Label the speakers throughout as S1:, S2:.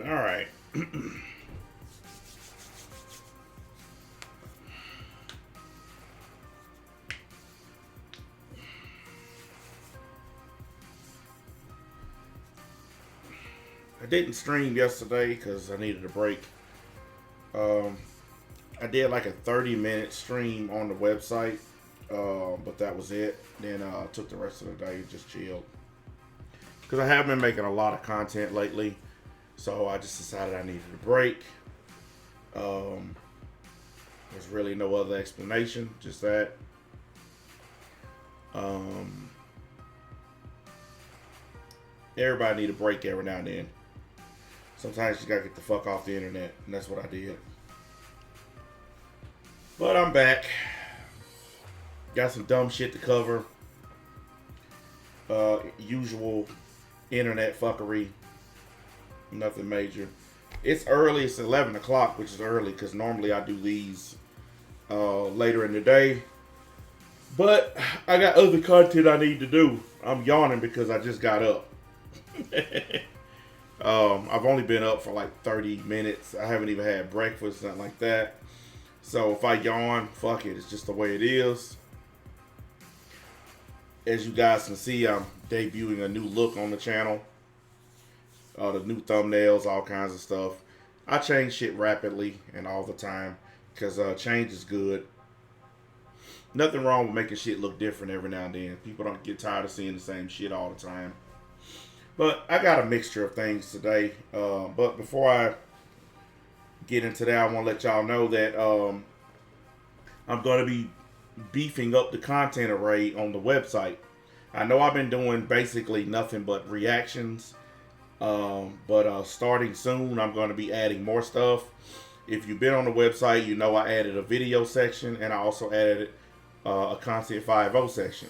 S1: All right. I didn't stream yesterday because I needed a break. I did like a 30-minute stream on the website, but that was it. Then I took the rest of the day and just chilled. Because I have been making a lot of content lately, so I just decided I needed a break. There's really no other explanation, just that. Everybody need a break every now and then. Sometimes you gotta get the fuck off the internet, and that's what I did. But I'm back. Got some dumb shit to cover. Usual internet fuckery. Nothing major. It's early. It's 11 o'clock, which is early because normally I do these later in the day. But I got other content I need to do. I'm yawning because I just got up. I've only been up for like 30 minutes. I haven't even had breakfast, nothing like that. So if I yawn, fuck it. It's just the way it is. As you guys can see, I'm debuting a new look on the channel. The new thumbnails, all kinds of stuff. I change shit rapidly and all the time because change is good. Nothing wrong with making shit look different every now and then. People don't get tired of seeing the same shit all the time. But I got a mixture of things today. But before I get into that, I want to let y'all know that I'm going to be beefing up the content array on the website. I know I've been doing basically nothing but reactions. But starting soon, I'm going to be adding more stuff. If you've been on the website, you know I added a video section and I also added a Content 5.0 section.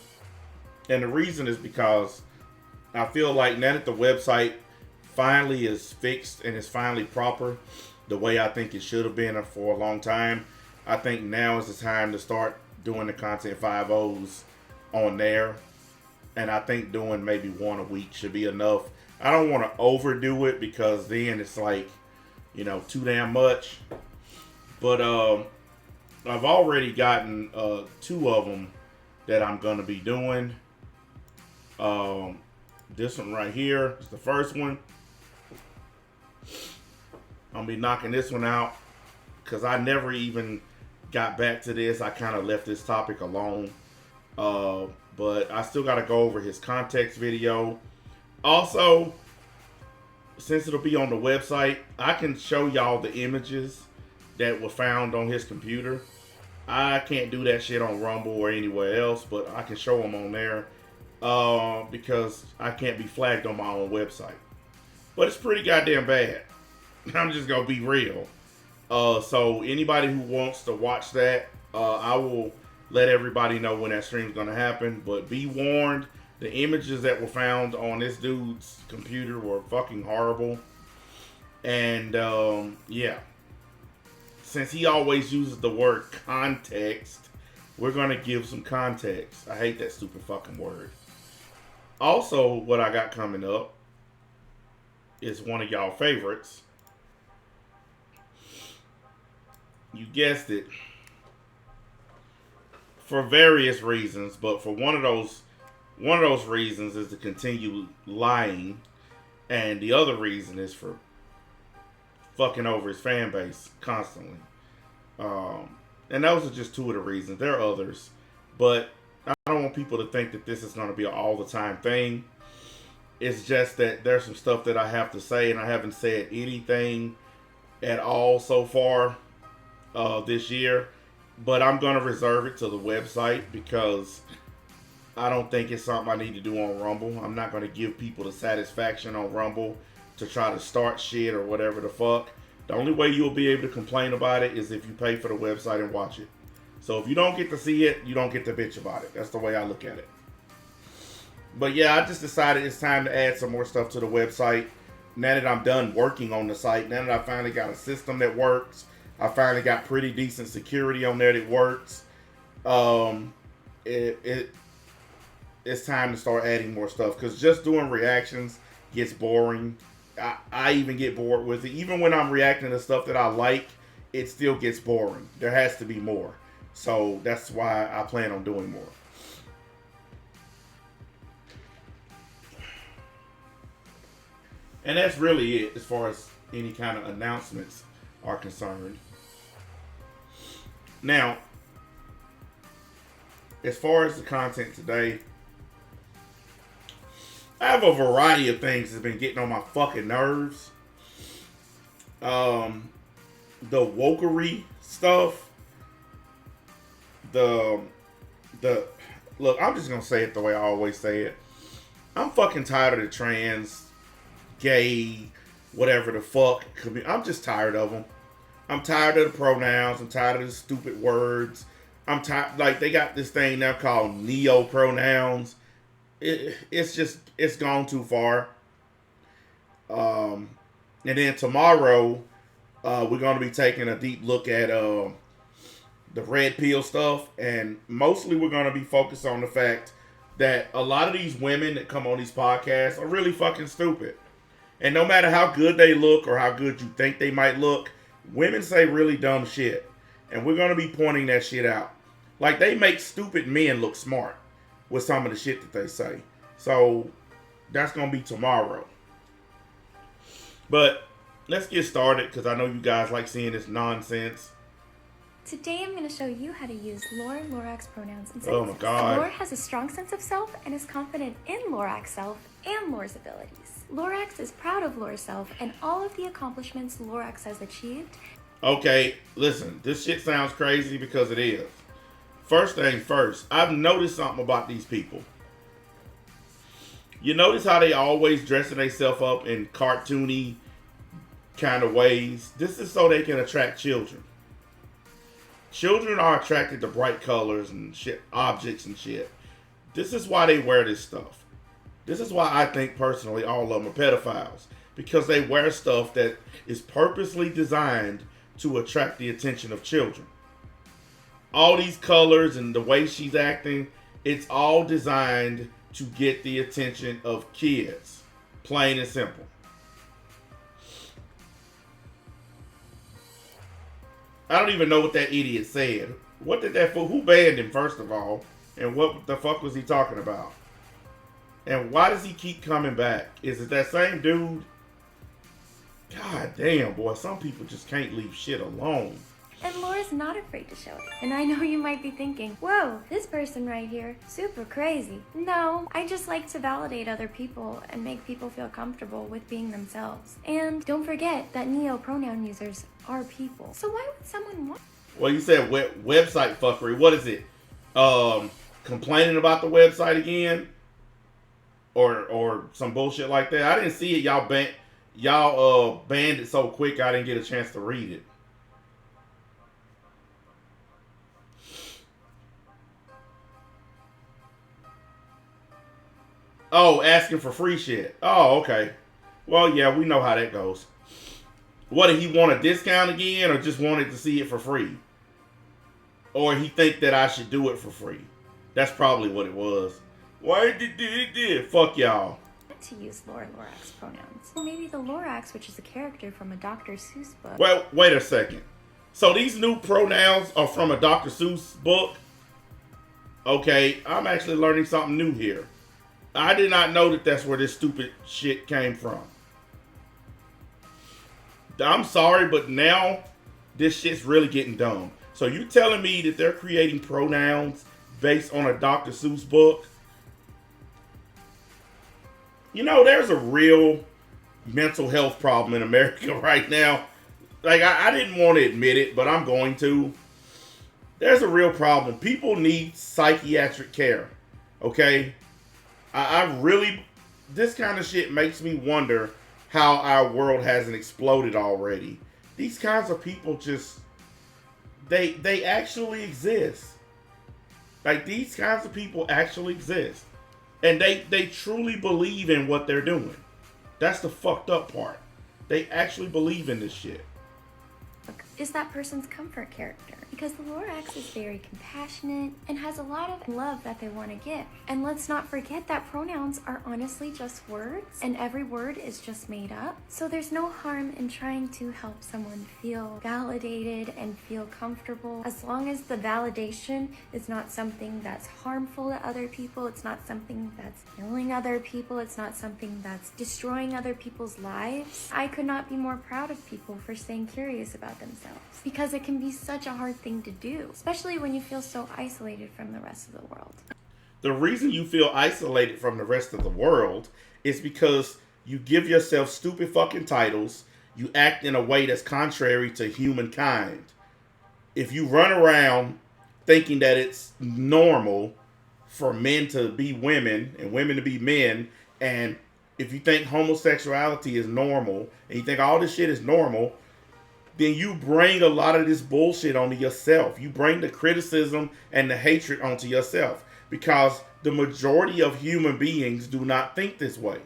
S1: And the reason is because I feel like now that the website finally is fixed and is finally proper the way I think it should have been for a long time, I think now is the time to start doing the Content 5.0s on there. And I think doing maybe one a week should be enough. I don't want to overdo it because then it's like, you know, too damn much. But I've already gotten 2 of them that I'm going to be doing. This one right here is the first one. I'm going to be knocking this one out because I never even got back to this. I kind of left this topic alone. But I still got to go over his context video. Also, since it'll be on the website, I can show y'all the images that were found on his computer. I can't do that shit on Rumble or anywhere else, but I can show them on there because I can't be flagged on my own website. But it's pretty goddamn bad. I'm just gonna be real. So anybody who wants to watch that, I will let everybody know when that stream is going to happen. But be warned, the images that were found on this dude's computer were fucking horrible. And yeah, since he always uses the word context, we're going to give some context. I hate that stupid fucking word. Also, what I got coming up is one of y'all favorites. You guessed it. For various reasons, but for one of those reasons is to continue lying, and the other reason is for fucking over his fan base constantly. And those are just two of the reasons. There are others, but I don't want people to think that this is going to be an all the time thing. It's just that there's some stuff that I have to say, and I haven't said anything at all so far this year. But I'm going to reserve it to the website because I don't think it's something I need to do on Rumble. I'm not going to give people the satisfaction on Rumble to try to start shit or whatever the fuck. The only way you'll be able to complain about it is if you pay for the website and watch it. So if you don't get to see it, you don't get to bitch about it. That's the way I look at it. But yeah, I just decided it's time to add some more stuff to the website. Now that I'm done working on the site, now that I finally got a system that works, I finally got pretty decent security on there that works. It's time to start adding more stuff because just doing reactions gets boring. I even get bored with it. Even when I'm reacting to stuff that I like, it still gets boring. There has to be more. So that's why I plan on doing more. And that's really it as far as any kind of announcements are concerned. Now, as far as the content today, I have a variety of things that's been getting on my fucking nerves. The wokery stuff. The look, I'm just gonna say it the way I always say it. I'm fucking tired of the trans, gay, whatever the fuck. I'm just tired of them. I'm tired of the pronouns. I'm tired of the stupid words. I'm tired. Like, they got this thing now called neo-pronouns. It's gone too far. And then tomorrow, we're going to be taking a deep look at the red pill stuff. And mostly we're going to be focused on the fact that a lot of these women that come on these podcasts are really fucking stupid. And no matter how good they look or how good you think they might look, women say really dumb shit. And we're going to be pointing that shit out. Like, they make stupid men look smart with some of the shit that they say. So, that's going to be tomorrow. But, let's get started because I know you guys like seeing this nonsense.
S2: Today I'm going to show you how to use Lorax pronouns and sentences.
S1: Oh my god.
S2: Lore has a strong sense of self and is confident in Lorax's self and Lore's abilities. Lorax is proud of Lore's self and all of the accomplishments Lorax has achieved.
S1: Okay, listen, this shit sounds crazy because it is. First thing first, I've noticed something about these people. You notice how they always dressing themselves up in cartoony kind of ways? This is so they can attract children. Children are attracted to bright colors and shit, objects and shit. This is why they wear this stuff. This is why I think personally all of them are pedophiles. Because they wear stuff that is purposely designed to attract the attention of children. All these colors and the way she's acting, it's all designed to get the attention of kids. Plain and simple. I don't even know what that idiot said. What did that fool? Who banned him, first of all? And what the fuck was he talking about? And why does he keep coming back? Is it that same dude? God damn, boy. Some people just can't leave shit alone.
S2: And Lora's not afraid to show it. And I know you might be thinking, whoa, this person right here, super crazy. No, I just like to validate other people and make people feel comfortable with being themselves. And don't forget that neo-pronoun users are people. So why would someone want...
S1: Well, you said website fuckery. What is it? Complaining about the website again? Or some bullshit like that? I didn't see it. Y'all banned it so quick I didn't get a chance to read it. Oh, asking for free shit. Oh, okay. Well, yeah, we know how that goes. What, did he want a discount again, or just wanted to see it for free? Or he think that I should do it for free? That's probably what it was. Why did it? Fuck y'all.
S2: To use Lorax pronouns. Or maybe the Lorax, which is a character from a Dr. Seuss book.
S1: Well, wait a second. So these new pronouns are from a Dr. Seuss book? Okay, I'm actually learning something new here. I did not know that that's where this stupid shit came from. I'm sorry, but now this shit's really getting dumb. So you telling me that they're creating pronouns based on a Dr. Seuss book? You know, there's a real mental health problem in America right now. Like, I didn't want to admit it, but I'm going to. There's a real problem. People need psychiatric care. Okay? I really, this kind of shit makes me wonder how our world hasn't exploded already. These kinds of people just, they actually exist. Like, these kinds of people actually exist. And they truly believe in what they're doing. That's the fucked up part. They actually believe in this shit.
S2: Is that person's comfort character, because the Lorax is very compassionate and has a lot of love that they want to give. And let's not forget that pronouns are honestly just words, and every word is just made up. So there's no harm in trying to help someone feel validated and feel comfortable, as long as the validation is not something that's harmful to other people, it's not something that's killing other people, it's not something that's destroying other people's lives. I could not be more proud of people for staying curious about themselves, because it can be such a hard thing to do, especially when you feel so isolated from the rest of the world.
S1: The reason you feel isolated from the rest of the world is because you give yourself stupid fucking titles, you act in a way that's contrary to humankind. If you run around thinking that it's normal for men to be women and women to be men, and if you think homosexuality is normal and you think all this shit is normal, then you bring a lot of this bullshit onto yourself. You bring the criticism and the hatred onto yourself, because the majority of human beings do not think this way.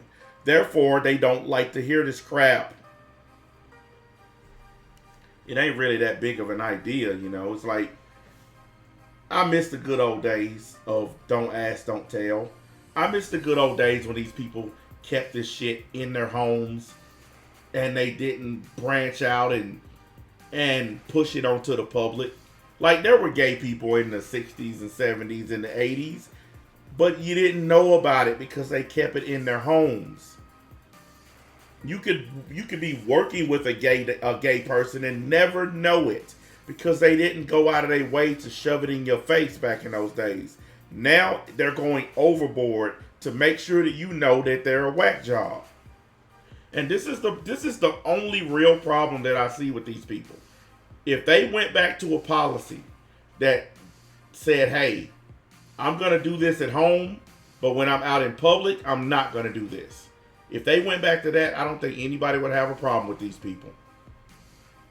S1: Therefore, they don't like to hear this crap. It ain't really that big of an idea, you know. It's like, I miss the good old days of don't ask, don't tell. I miss the good old days when these people kept this shit in their homes and they didn't branch out and push it onto the public. Like, there were gay people in the 60s and 70s and the 80s, but you didn't know about it because they kept it in their homes. You could be working with a gay person and never know it because they didn't go out of their way to shove it in your face back in those days. Now they're going overboard to make sure that you know that they're a whack job. And this is the only real problem that I see with these people. If they went back to a policy that said, hey, I'm going to do this at home, but when I'm out in public, I'm not going to do this. If they went back to that, I don't think anybody would have a problem with these people.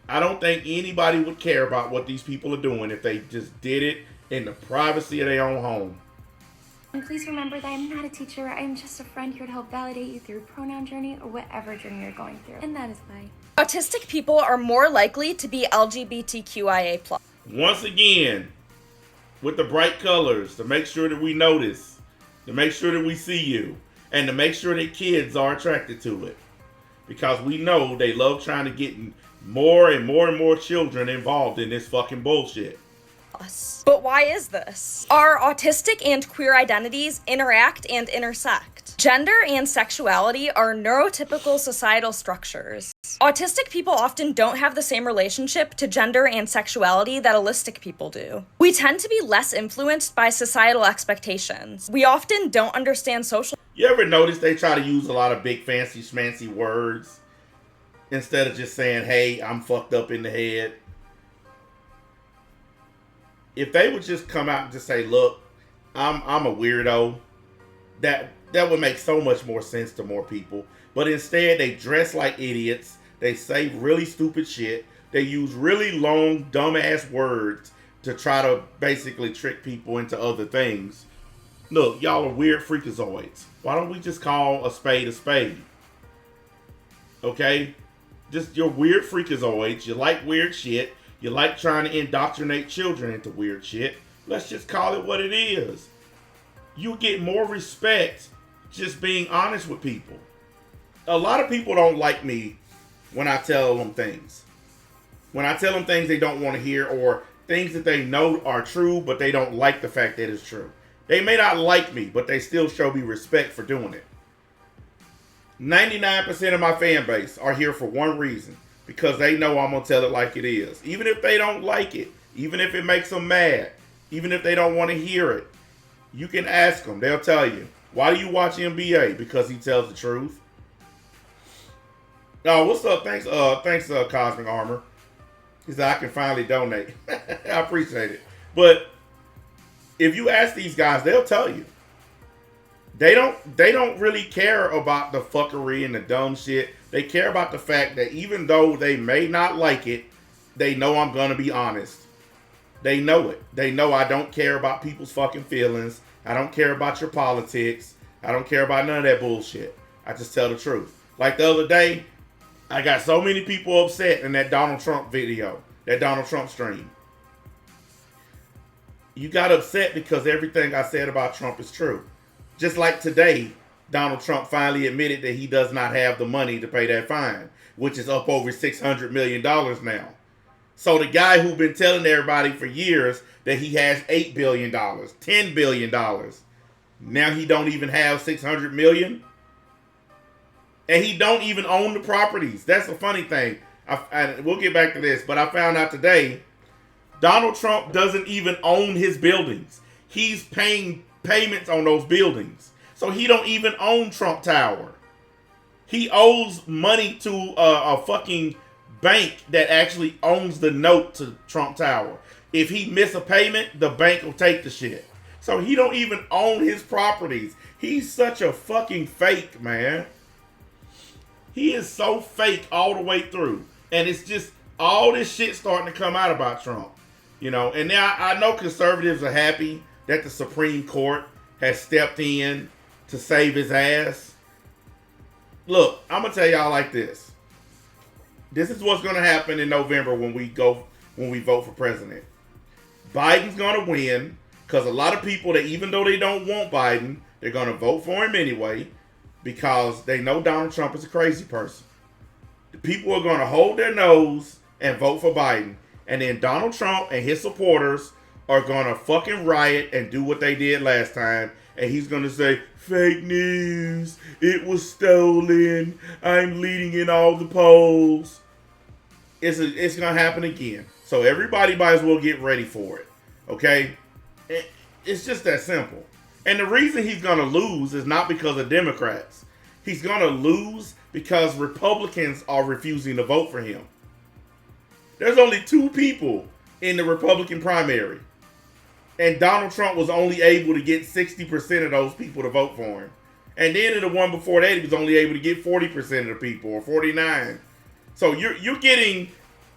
S1: I don't think anybody would care about what these people are doing if they just did it in the privacy of their own home.
S2: And please remember that I'm not a teacher. I'm just a friend here to help validate you through pronoun journey or whatever journey you're going through. And that is bye.
S3: Autistic people are more likely to be LGBTQIA+.
S1: Once again, with the bright colors, to make sure that we notice, to make sure that we see you, and to make sure that kids are attracted to it. Because we know they love trying to get more and more and more children involved in this fucking bullshit.
S3: But why is this? Our autistic and queer identities interact and intersect. Gender and sexuality are neurotypical societal structures. Autistic people often don't have the same relationship to gender and sexuality that allistic people do. We tend to be less influenced by societal expectations. We often don't understand social.
S1: You ever notice they try to use a lot of big fancy schmancy words instead of just saying, hey, I'm fucked up in the head? If they would just come out and just say, look, I'm a weirdo, that would make so much more sense to more people. But instead, they dress like idiots. They say really stupid shit. They use really long, dumbass words to try to basically trick people into other things. Look, y'all are weird freakazoids. Why don't we just call a spade a spade? Okay? Just you're weird freakazoids. You like weird shit. You like trying to indoctrinate children into weird shit. Let's just call it what it is. You get more respect just being honest with people. A lot of people don't like me when I tell them things. When I tell them things they don't want to hear, or things that they know are true, but they don't like the fact that it's true. They may not like me, but they still show me respect for doing it. 99% of my fan base are here for one reason. Because they know I'm going to tell it like it is. Even if they don't like it. Even if it makes them mad. Even if they don't want to hear it. You can ask them. They'll tell you. Why do you watch NBA? Because he tells the truth. Oh, what's up? Thanks, Cosmic Armor. He said, I can finally donate. I appreciate it. But if you ask these guys, they'll tell you. They don't really care about the fuckery and the dumb shit. They care about the fact that even though they may not like it, they know I'm going to be honest. They know it. They know I don't care about people's fucking feelings. I don't care about your politics. I don't care about none of that bullshit. I just tell the truth. Like the other day, I got so many people upset in that Donald Trump video, that Donald Trump stream. You got upset because everything I said about Trump is true. Just like today, Donald Trump finally admitted that he does not have the money to pay that fine, which is up over $600 million now. So the guy who's been telling everybody for years that he has $8 billion, $10 billion, now he don't even have $600 million. And he don't even own the properties. That's the funny thing. We'll get back to this, but I found out today, Donald Trump doesn't even own his buildings. He's paying payments on those buildings. So he don't even own Trump Tower. He owes money to a fucking bank that actually owns the note to Trump Tower. If he miss a payment, the bank will take the shit. So he don't even own his properties. He's such a fucking fake, man. He is so fake all the way through. And it's just all this shit starting to come out about Trump. You know, and now I know conservatives are happy that the Supreme Court has stepped in to save his ass. Look, I'm going to tell y'all like this. This is what's going to happen in November when we vote for president. Biden's going to win because a lot of people that even though they don't want Biden, they're going to vote for him anyway because they know Donald Trump is a crazy person. The people are going to hold their nose and vote for Biden. And then Donald Trump and his supporters are going to fucking riot and do what they did last time. And he's going to say, fake news, it was stolen, I'm leading in all the polls. It's going to happen again. So everybody might as well get ready for it. Okay? It's just that simple. And the reason he's going to lose is not because of Democrats. He's going to lose because Republicans are refusing to vote for him. There's only 2 people in the Republican primary. And Donald Trump was only able to get 60% of those people to vote for him. And then in the one before that, he was only able to get 40% of the people, or 49. So you're getting,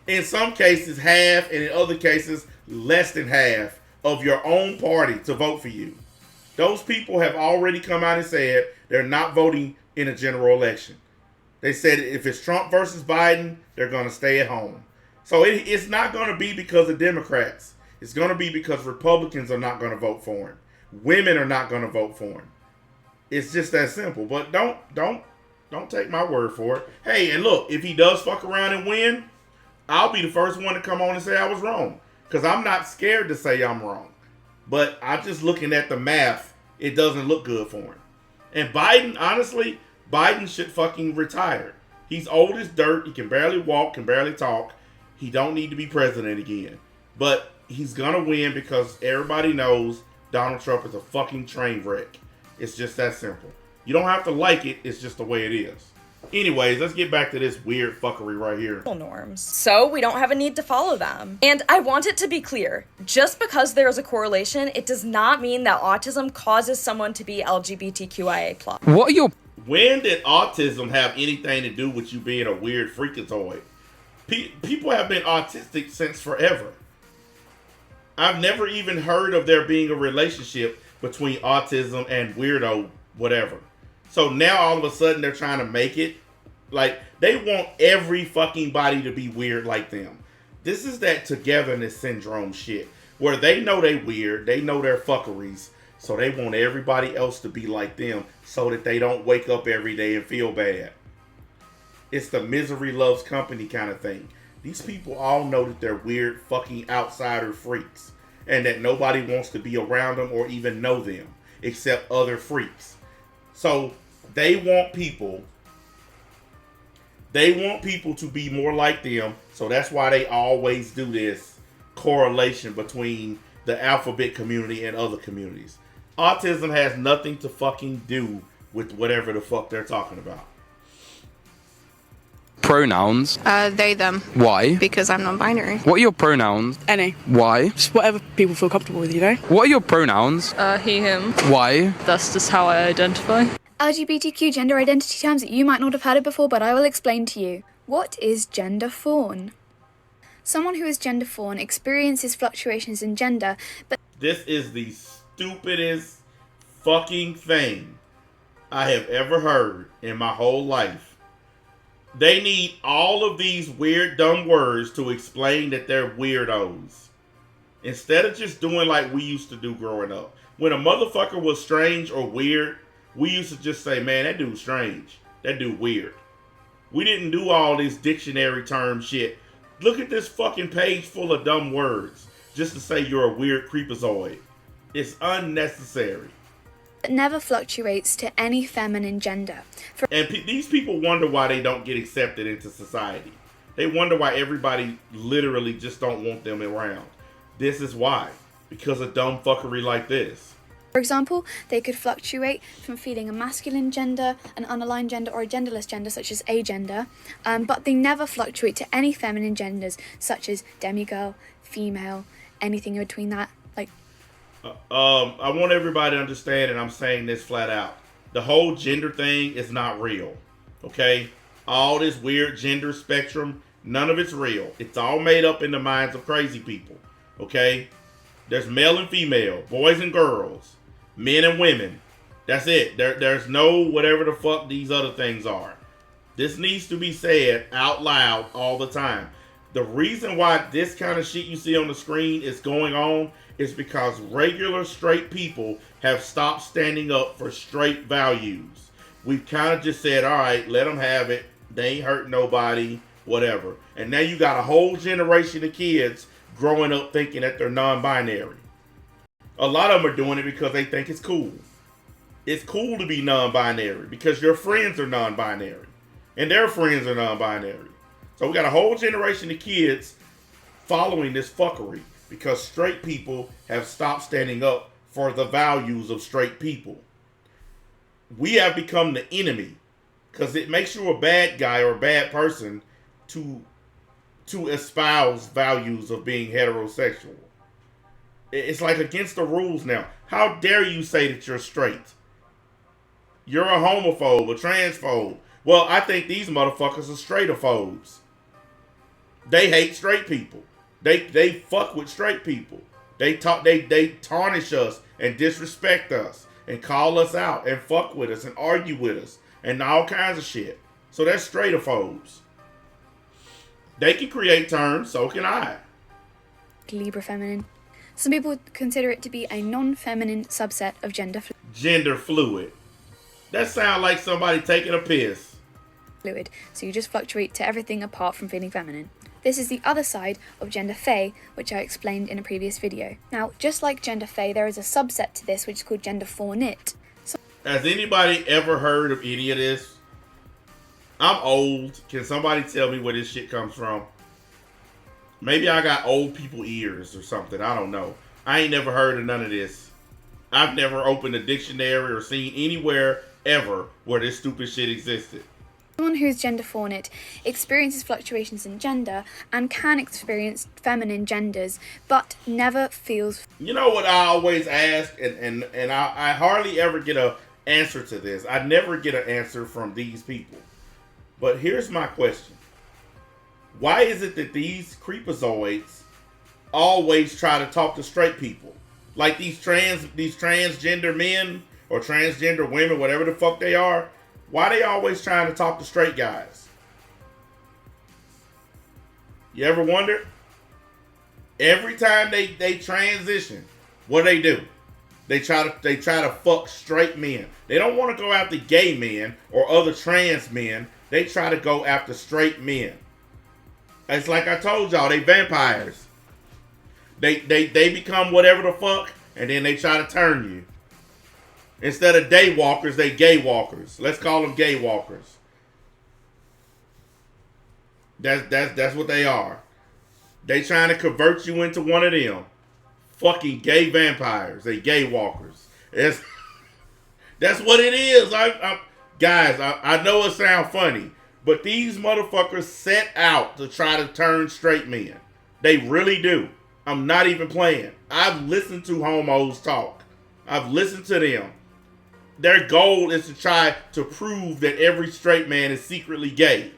S1: in some cases, half, and in other cases, less than half of your own party to vote for you. Those people have already come out and said they're not voting in a general election. They said if it's Trump versus Biden, they're going to stay at home. So it's not going to be because of Democrats. It's going to be because Republicans are not going to vote for him. Women are not going to vote for him. It's just that simple. But don't take my word for it. Hey, and look, if he does fuck around and win, I'll be the first one to come on and say I was wrong. Because I'm not scared to say I'm wrong. But I'm just looking at the math. It doesn't look good for him. And Biden, honestly, Biden should fucking retire. He's old as dirt. He can barely walk, can barely talk. He don't need to be president again. But he's going to win because everybody knows Donald Trump is a fucking train wreck. It's just that simple. You don't have to like it. It's just the way it is. Anyways, let's get back to this weird fuckery right here.
S3: Norms. So we don't have a need to follow them. And I want it to be clear, just because there is a correlation, it does not mean that autism causes someone to be LGBTQIA+.
S4: What are your...
S1: When did autism have anything to do with you being a weird freakazoid? People have been autistic since forever. I've never even heard of there being a relationship between autism and weirdo whatever. So now all of a sudden they're trying to make it like they want every fucking body to be weird like them. This is that togetherness syndrome shit where they know they weird, they know they're fuckeries, so they want everybody else to be like them so that they don't wake up every day and feel bad. It's the misery loves company kind of thing. These people all know that they're weird fucking outsider freaks and that nobody wants to be around them or even know them except other freaks. So they want people to be more like them. So that's why they always do this correlation between the alphabet community and other communities. Autism has nothing to fucking do with whatever the fuck they're talking about.
S4: Pronouns.
S5: They, them.
S4: Why?
S5: Because I'm non-binary.
S4: What are your pronouns?
S6: Any.
S4: Why?
S6: Just whatever people feel comfortable with, you know?
S4: What are your pronouns?
S7: He, him.
S4: Why?
S7: That's just how I identify.
S8: LGBTQ gender identity terms that you might not have heard of before, but I will explain to you. What is gender fawn? Someone who is gender fawn experiences fluctuations in gender, but
S1: This is the stupidest fucking thing I have ever heard in my whole life. They need all of these weird, dumb words to explain that they're weirdos. Instead of just doing like we used to do growing up. When a motherfucker was strange or weird, we used to just say, man, that dude's strange. That dude weird. We didn't do all this dictionary term shit. Look at this fucking page full of dumb words just to say you're a weird creepazoid. It's unnecessary.
S8: never fluctuates to any feminine gender.
S1: And these people wonder why they don't get accepted into society. They wonder why everybody literally just don't want them around. This is why. Because of dumb fuckery like this.
S8: For example, they could fluctuate from feeling a masculine gender, an unaligned gender, or a genderless gender, such as agender, but they never fluctuate to any feminine genders, such as demigirl, female, anything in between that.
S1: I want everybody to understand, and I'm saying this flat out. The whole gender thing is not real. Okay? All this weird gender spectrum, none of it's real. It's all made up in the minds of crazy people. Okay? There's male and female, boys and girls, men and women. That's it. There's no whatever the fuck these other things are. This needs to be said out loud all the time. The reason why this kind of shit you see on the screen is going on is because regular straight people have stopped standing up for straight values. We've kind of just said, all right, let them have it. They ain't hurt nobody, whatever. And now you got a whole generation of kids growing up thinking that they're non-binary. A lot of them are doing it because they think it's cool. It's cool to be non-binary because your friends are non-binary. And their friends are non-binary. So we got a whole generation of kids following this fuckery because straight people have stopped standing up for the values of straight people. We have become the enemy because it makes you a bad guy or a bad person to espouse values of being heterosexual. It's like against the rules now. How dare you say that you're straight? You're a homophobe, a transphobe. Well, I think these motherfuckers are straightophobes. They hate straight people. They fuck with straight people. They tarnish us and disrespect us and call us out and fuck with us and argue with us and all kinds of shit. So that's straightophobes. They can create terms, so can I.
S8: Libra feminine. Some people consider it to be a non-feminine subset of
S1: Gender fluid. That sounds like somebody taking a piss.
S8: fluid, so you just fluctuate to everything apart from feeling feminine. This is the other side of gender fey, which I explained in a previous video. Now, just like gender fey, there is a subset to this which is called gender fawnit.
S1: Has anybody ever heard of any of this? I'm old. Can somebody tell me where this shit comes from? Maybe I got old people ears or something. I don't know. I ain't never heard of none of this. I've never opened a dictionary or seen anywhere ever where this stupid shit existed.
S8: Someone who is gender fawnit experiences fluctuations in gender and can experience feminine genders, but never feels...
S1: You know what I always ask, and I hardly ever get an answer to this. I never get an answer from these people. But here's my question. Why is it that these creepazoids always try to talk to straight people? Like these transgender men or transgender women, whatever the fuck they are, why they always trying to talk to straight guys? You ever wonder? Every time they transition, what do? They try to fuck straight men. They don't want to go after gay men or other trans men. They try to go after straight men. It's like I told y'all, they vampires. They become whatever the fuck, and then they try to turn you. Instead of day walkers, they gay walkers. Let's call them gay walkers. That's what they are. They trying to convert you into one of them. Fucking gay vampires. They gay walkers. That's what it is. Guys, I know it sounds funny, but these motherfuckers set out to try to turn straight men. They really do. I'm not even playing. I've listened to homos talk. I've listened to them. Their goal is to try to prove that every straight man is secretly gay.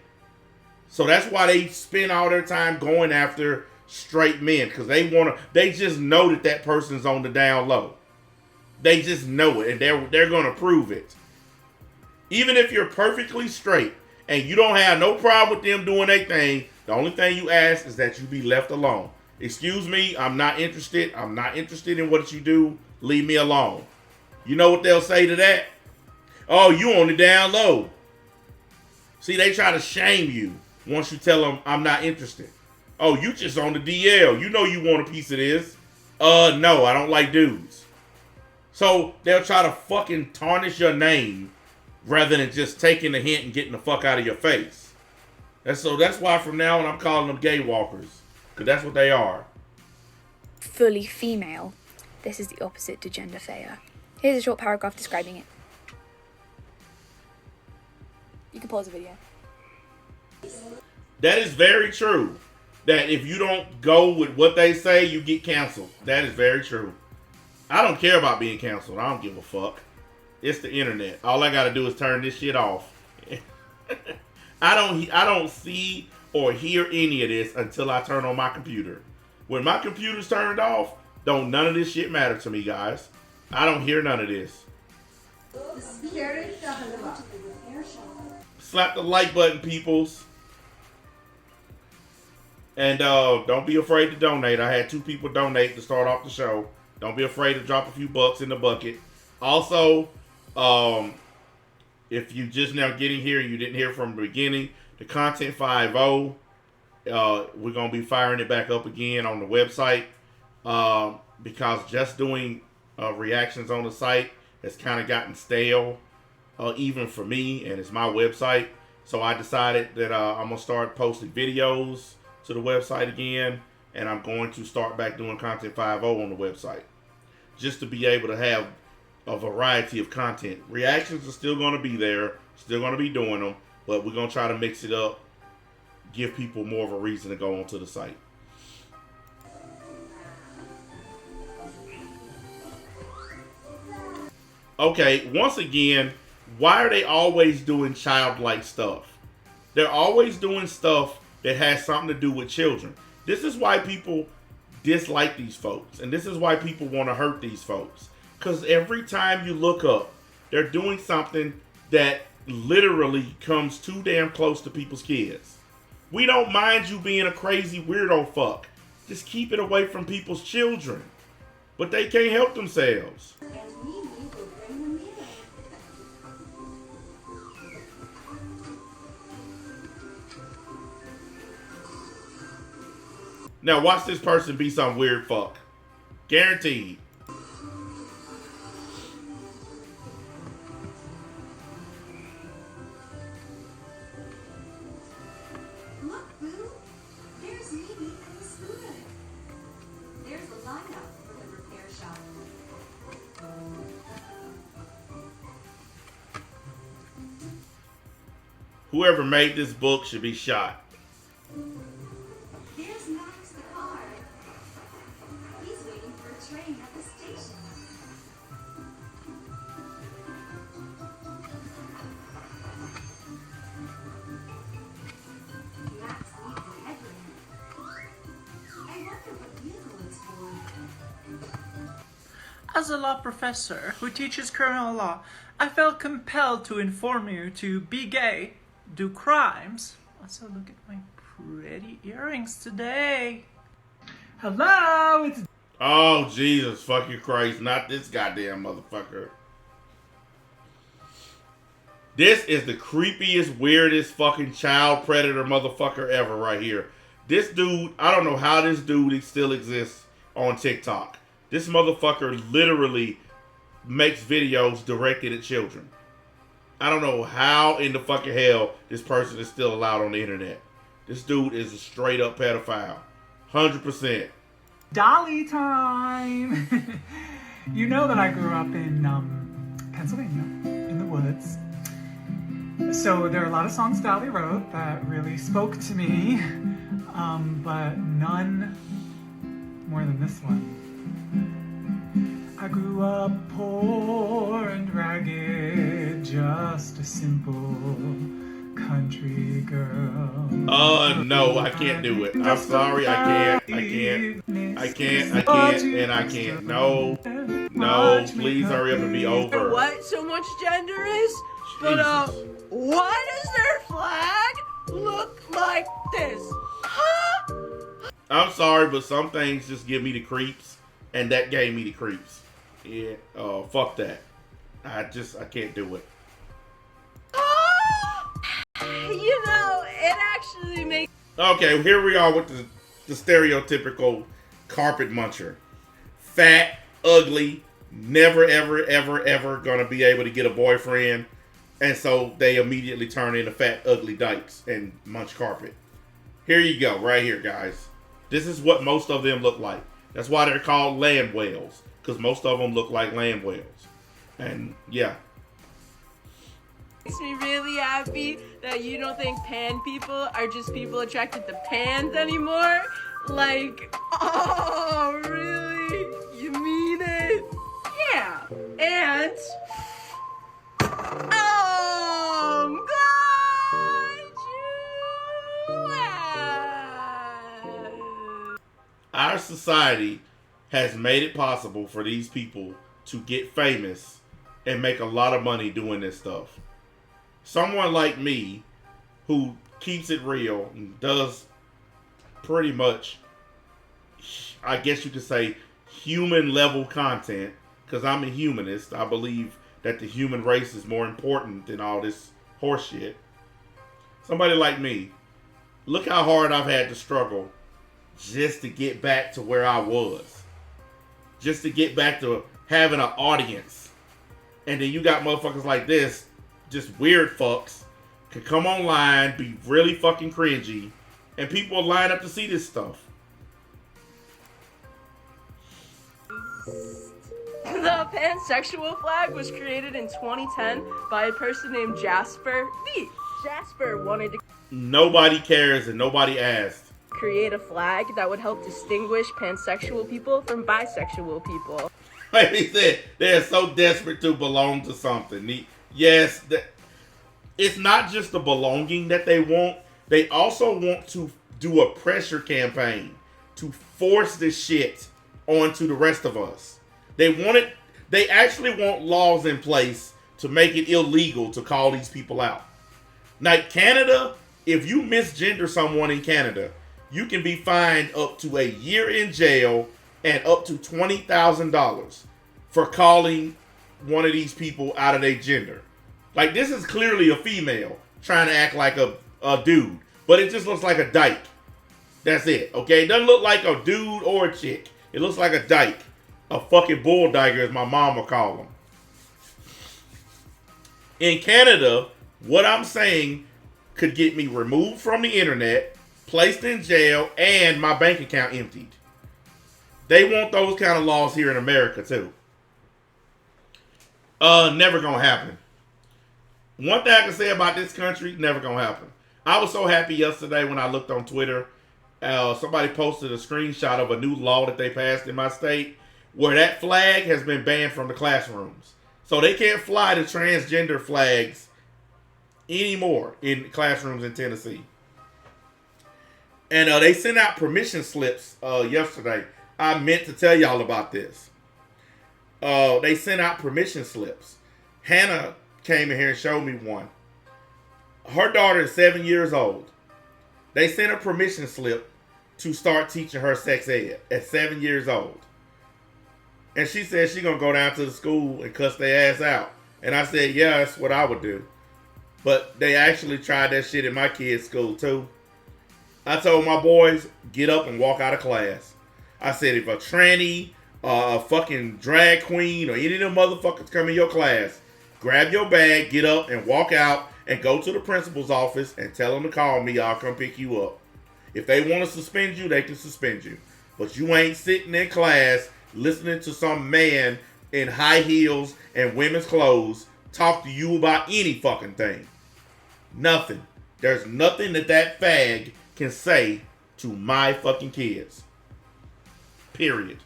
S1: So that's why they spend all their time going after straight men, because they just know that person's on the down low. They just know it, and they're going to prove it. Even if you're perfectly straight and you don't have no problem with them doing their thing, the only thing you ask is that you be left alone. Excuse me, I'm not interested. I'm not interested in what you do. Leave me alone. You know what they'll say to that? Oh, you on the down low. See, they try to shame you once you tell them I'm not interested. Oh, you just on the DL. You know you want a piece of this. No, I don't like dudes. So they'll try to fucking tarnish your name rather than just taking the hint and getting the fuck out of your face. That's why from now on I'm calling them gay walkers. Because that's what they are.
S8: Fully female. This is the opposite to gender fair. Here's a short paragraph describing it. You can pause the video.
S1: That is very true. That if you don't go with what they say, you get canceled. That is very true. I don't care about being canceled. I don't give a fuck. It's the internet. All I gotta do is turn this shit off. I don't see or hear any of this until I turn on my computer. When my computer's turned off, don't none of this shit matter to me, guys. I don't hear none of this. Slap the like button, peoples. And don't be afraid to donate. I had 2 people donate to start off the show. Don't be afraid to drop a few bucks in the bucket. Also, if you just now getting here and you didn't hear from the beginning, the Content 5.0, we're going to be firing it back up again on the website because just doing reactions on the site has kind of gotten stale, even for me, and it's my website. So I decided that I'm going to start posting videos to the website again, and I'm going to start back doing Content 5.0 on the website just to be able to have a variety of content. Reactions are still going to be there, still going to be doing them, but we're going to try to mix it up, give people more of a reason to go onto the site. Okay, once again, why are they always doing childlike stuff? They're always doing stuff that has something to do with children. This is why people dislike these folks, and this is why people want to hurt these folks. Because every time you look up, they're doing something that literally comes too damn close to people's kids. We don't mind you being a crazy weirdo fuck. Just keep it away from people's children. But they can't help themselves. Now watch this person be some weird fuck. Guaranteed.
S5: Look, Boo. There's Mimi and the scooter. There's the lineup for the repair shop.
S1: Whoever made this book should be shot.
S5: There's Max the car. He's waiting for a train at the station. Max needs a headlamp. I wonder what vehicle it's for.
S9: As a law professor who teaches criminal law, I felt compelled to inform you to be gay, do crimes. Also, look at my pretty earrings today. Hello, it's...
S1: Oh, Jesus fucking Christ. Not this goddamn motherfucker. This is the creepiest, weirdest fucking child predator motherfucker ever right here. This dude, I don't know how this dude still exists on TikTok. This motherfucker literally makes videos directed at children. I don't know how in the fucking hell this person is still allowed on the internet. This dude is a straight up pedophile. 100%.
S9: Dolly time! You know that I grew up in Pennsylvania, in the woods. So there are a lot of songs Dolly wrote that really spoke to me, but none more than this one. I grew up poor and ragged, just a simple country girl.
S1: No, I can't do it. I'm sorry, I can't. No, please hurry up and be over.
S10: What so much gender is? But why does their flag look like this? Huh?
S1: I'm sorry, but some things just give me the creeps, and that gave me the creeps. Yeah, fuck that. I can't do it.
S10: You know, it actually makes...
S1: Okay, here we are with the stereotypical carpet muncher. Fat, ugly, never, ever, ever, ever gonna be able to get a boyfriend. And so they immediately turn into fat, ugly dykes and munch carpet. Here you go, right here, guys. This is what most of them look like. That's why they're called land whales, because most of them look like land whales. And yeah.
S10: Makes me really happy that you don't think pan people are just people attracted to pans anymore. Like, oh, really? You mean it? Yeah. And... oh, I'm glad you asked.
S1: Our society has made it possible for these people to get famous and make a lot of money doing this stuff. Someone like me, who keeps it real and does pretty much, I guess you could say, human level content, because I'm a humanist. I believe that the human race is more important than all this horse shit. Somebody like me, look how hard I've had to struggle just to get back to where I was. Just to get back to having an audience. And then you got motherfuckers like this, just weird fucks, can come online, be really fucking cringy, and people will line up to see this stuff.
S10: The pansexual flag was created in 2010 by a person named Jasper. Jasper wanted to
S1: Nobody cares and nobody asked.
S10: create a flag that would help distinguish pansexual people from bisexual people.
S1: Like he said, they're so desperate to belong to something. Yes, it's not just the belonging that they want. They also want to do a pressure campaign to force this shit onto the rest of us. They actually want laws in place to make it illegal to call these people out. Like Canada, if you misgender someone in Canada, you can be fined up to a year in jail and up to $20,000 for calling one of these people out of their gender. Like, this is clearly a female trying to act like a dude, but it just looks like a dyke. That's it, okay? It doesn't look like a dude or a chick. It looks like a dyke. A fucking bull dyker, as my mom would call them. In Canada, what I'm saying could get me removed from the internet, placed in jail, and my bank account emptied. They want those kind of laws here in America, too. Never gonna happen. One thing I can say about this country, never gonna happen. I was so happy yesterday when I looked on Twitter. Somebody posted a screenshot of a new law that they passed in my state where that flag has been banned from the classrooms. So they can't fly the transgender flags anymore in classrooms in Tennessee. And they sent out permission slips yesterday. I meant to tell y'all about this. they sent out permission slips. Hannah came in here and showed me one. Her daughter is 7 years old. They sent a permission slip to start teaching her sex ed at 7 years old. And she said she gonna go down to the school and cuss their ass out. And I said, yeah, that's what I would do. But they actually tried that shit in my kids' school too. I told my boys, get up and walk out of class. I said, if a tranny, a fucking drag queen, or any of them motherfuckers come in your class, grab your bag, get up and walk out and go to the principal's office and tell them to call me. I'll come pick you up. If they want to suspend you, they can suspend you. But you ain't sitting in class listening to some man in high heels and women's clothes talk to you about any fucking thing. Nothing. There's nothing that fag can say to my fucking kids. Period.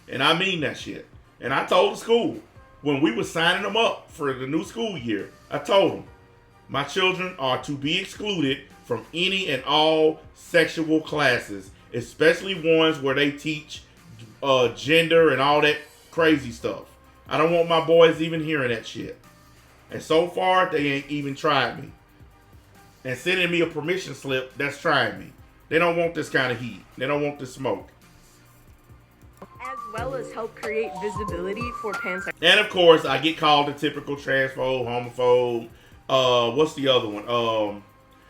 S1: And I mean that shit. And I told the school, when we were signing them up for the new school year, I told them, my children are to be excluded from any and all sexual classes, especially ones where they teach gender and all that crazy stuff. I don't want my boys even hearing that shit. And so far, they ain't even tried me. And sending me a permission slip, that's trying me. They don't want this kind of heat. They don't want this smoke.
S10: As well as help create visibility for pansexual.
S1: And of course, I get called a typical transphobe, homophobe. What's the other one?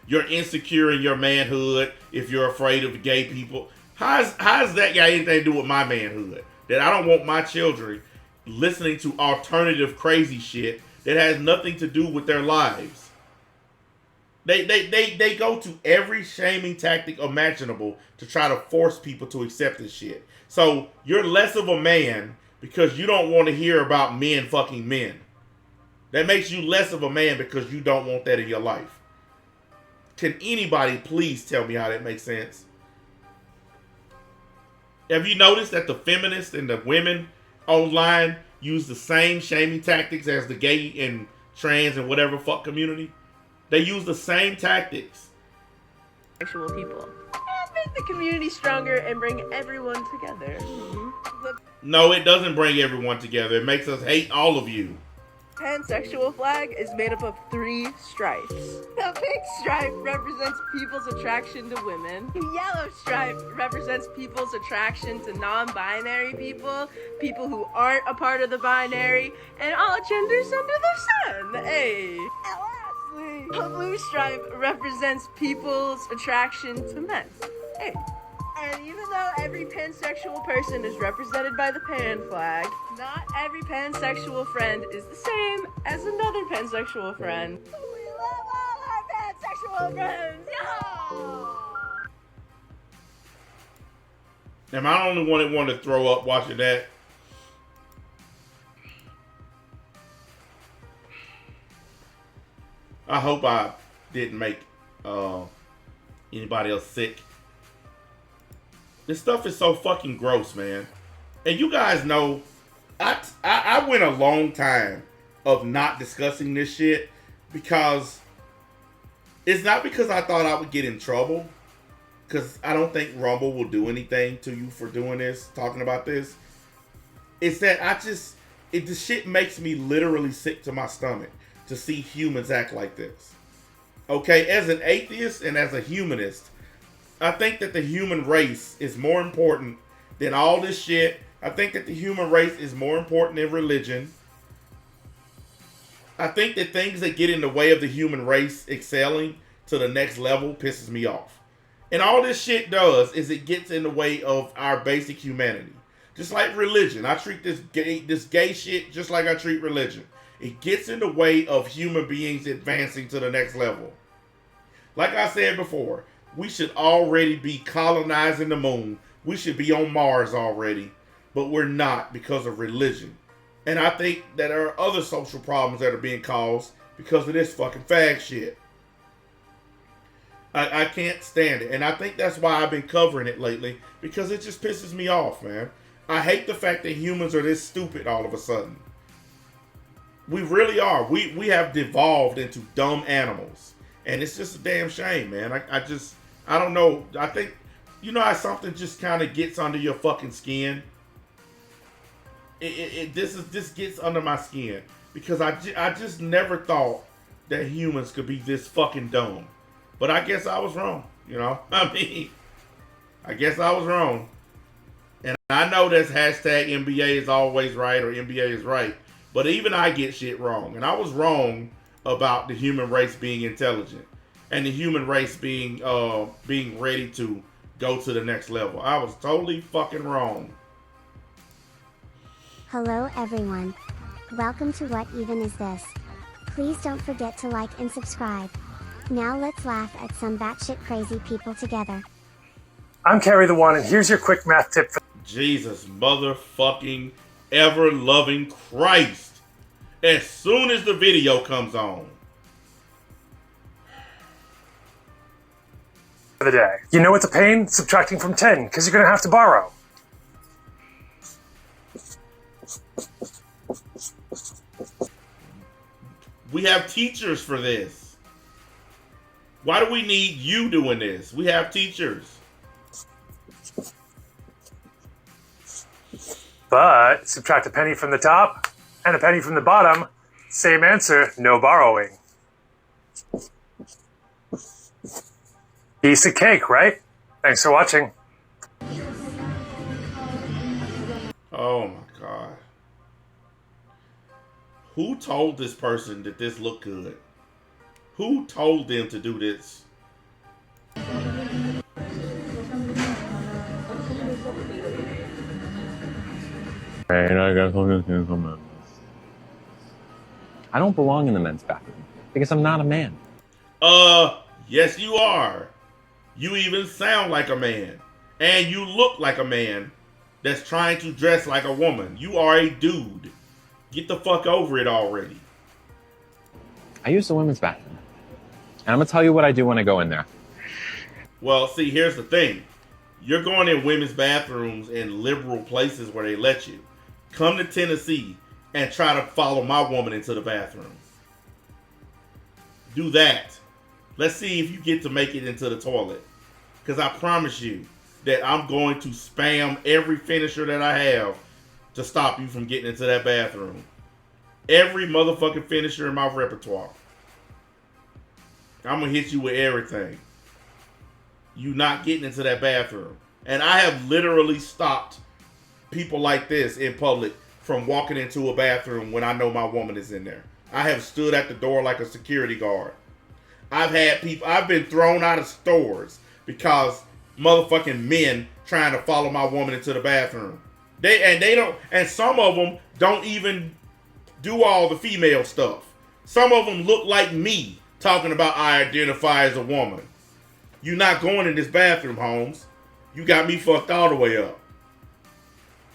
S1: You're insecure in your manhood if you're afraid of gay people. How's that got anything to do with my manhood? That I don't want my children listening to alternative crazy shit that has nothing to do with their lives. They go to every shaming tactic imaginable to try to force people to accept this shit. So you're less of a man because you don't want to hear about men fucking men. That makes you less of a man because you don't want that in your life. Can anybody please tell me how that makes sense? Have you noticed that the feminists and the women online use the same shaming tactics as the gay and trans and whatever fuck community? They use the same tactics.
S10: Sexual people. And make the community stronger and bring everyone together.
S1: No, it doesn't bring everyone together. It makes us hate all of you.
S10: Pansexual flag is made up of 3 stripes. The pink stripe represents people's attraction to women. The yellow stripe represents people's attraction to non-binary people, people who aren't a part of the binary, and all genders under the sun. Hey. And lastly, the blue stripe represents people's attraction to men. Hey. And even though every pansexual person is represented by the pan flag, not every pansexual friend is the same as another pansexual friend. We love all our pansexual friends! Yeah!
S1: Am I the only one that wanted to throw up watching that? I hope I didn't make anybody else sick. This stuff is so fucking gross, man. And you guys know, I went a long time of not discussing this shit because it's not because I thought I would get in trouble, because I don't think Rumble will do anything to you for doing this, talking about this. It's that the shit makes me literally sick to my stomach to see humans act like this. Okay, as an atheist and as a humanist, I think that the human race is more important than all this shit. I think that the human race is more important than religion. I think that things that get in the way of the human race excelling to the next level pisses me off. And all this shit does is it gets in the way of our basic humanity. Just like religion. I treat this gay shit just like I treat religion. It gets in the way of human beings advancing to the next level. Like I said before, we should already be colonizing the moon. We should be on Mars already. But we're not because of religion. And I think that there are other social problems that are being caused because of this fucking fag shit. I can't stand it. And I think that's why I've been covering it lately. Because it just pisses me off, man. I hate the fact that humans are this stupid all of a sudden. We really are. We have devolved into dumb animals. And it's just a damn shame, man. I don't know. I think, you know how something just kind of gets under your fucking skin? this gets under my skin because I just never thought that humans could be this fucking dumb. But I guess I was wrong, you know? I mean, I guess I was wrong. And I know that's hashtag NBA is always right or NBA is right. But even I get shit wrong. And I was wrong about the human race being intelligent. And the human race being ready to go to the next level. I was totally fucking wrong.
S11: Hello everyone. Welcome to What Even Is This? Please don't forget to like and subscribe. Now let's laugh at some batshit crazy people together.
S12: I'm Carrie the One, and here's your quick math tip for
S1: Jesus motherfucking ever-loving Christ. As soon as the video comes on.
S12: the day. You know what's a pain? Subtracting from 10, because you're going to have to borrow.
S1: We have teachers for this. Why do we need you doing this? We have teachers.
S12: But subtract a penny from the top and a penny from the bottom. Same answer, no borrowing. Piece of cake, right? Thanks for watching.
S1: Oh my God. Who told this person that this looked good? Who told them to do this?
S13: I don't belong in the men's bathroom because I'm not a man.
S1: Yes you are. You even sound like a man. And you look like a man that's trying to dress like a woman. You are a dude. Get the fuck over it already.
S13: I use the women's bathroom. And I'm going to tell you what I do when I go in there.
S1: Well, see, here's the thing. You're going in women's bathrooms in liberal places where they let you. Come to Tennessee and try to follow my woman into the bathroom. Do that. Let's see if you get to make it into the toilet. Because I promise you that I'm going to spam every finisher that I have to stop you from getting into that bathroom. Every motherfucking finisher in my repertoire. I'm going to hit you with everything. You not getting into that bathroom. And I have literally stopped people like this in public from walking into a bathroom when I know my woman is in there. I have stood at the door like a security guard. I've been thrown out of stores because motherfucking men trying to follow my woman into the bathroom. And some of them don't even do all the female stuff. Some of them look like me talking about I identify as a woman. You're not going in this bathroom, Holmes. You got me fucked all the way up.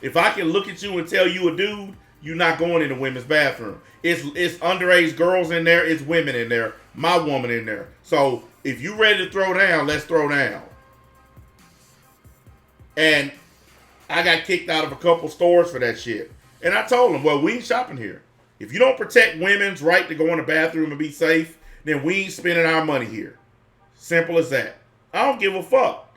S1: If I can look at you and tell you a dude, you're not going in the women's bathroom. It's underage girls in there. It's women in there. My woman in there. So if you ready to throw down, let's throw down. And I got kicked out of a couple stores for that shit. And I told them, well, we ain't shopping here. If you don't protect women's right to go in the bathroom and be safe, then we ain't spending our money here. Simple as that. I don't give a fuck.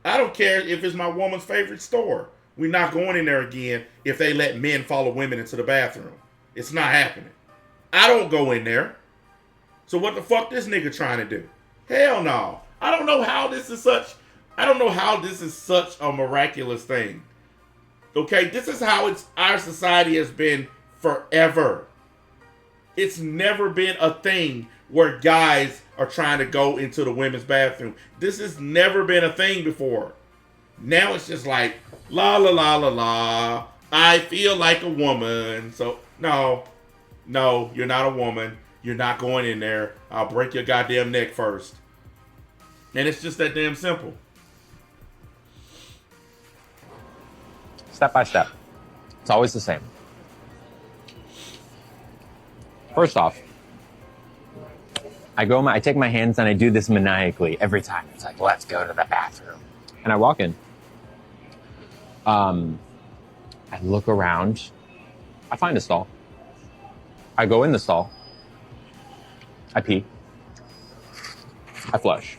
S1: I don't care if it's my woman's favorite store. We're not going in there again if they let men follow women into the bathroom. It's not happening. I don't go in there. So what the fuck this nigga trying to do? Hell no. I don't know how this is such a miraculous thing. Okay, this is how our society has been forever. It's never been a thing where guys are trying to go into the women's bathroom. This has never been a thing before. Now it's just like, la la la la la, I feel like a woman. So, no, you're not a woman. You're not going in there. I'll break your goddamn neck first. And it's just that damn simple.
S13: Step by step. It's always the same. First off, I take my hands and I do this maniacally every time. It's like, let's go to the bathroom. And I walk in. I look around. I find a stall. I go in the stall. I pee. I flush.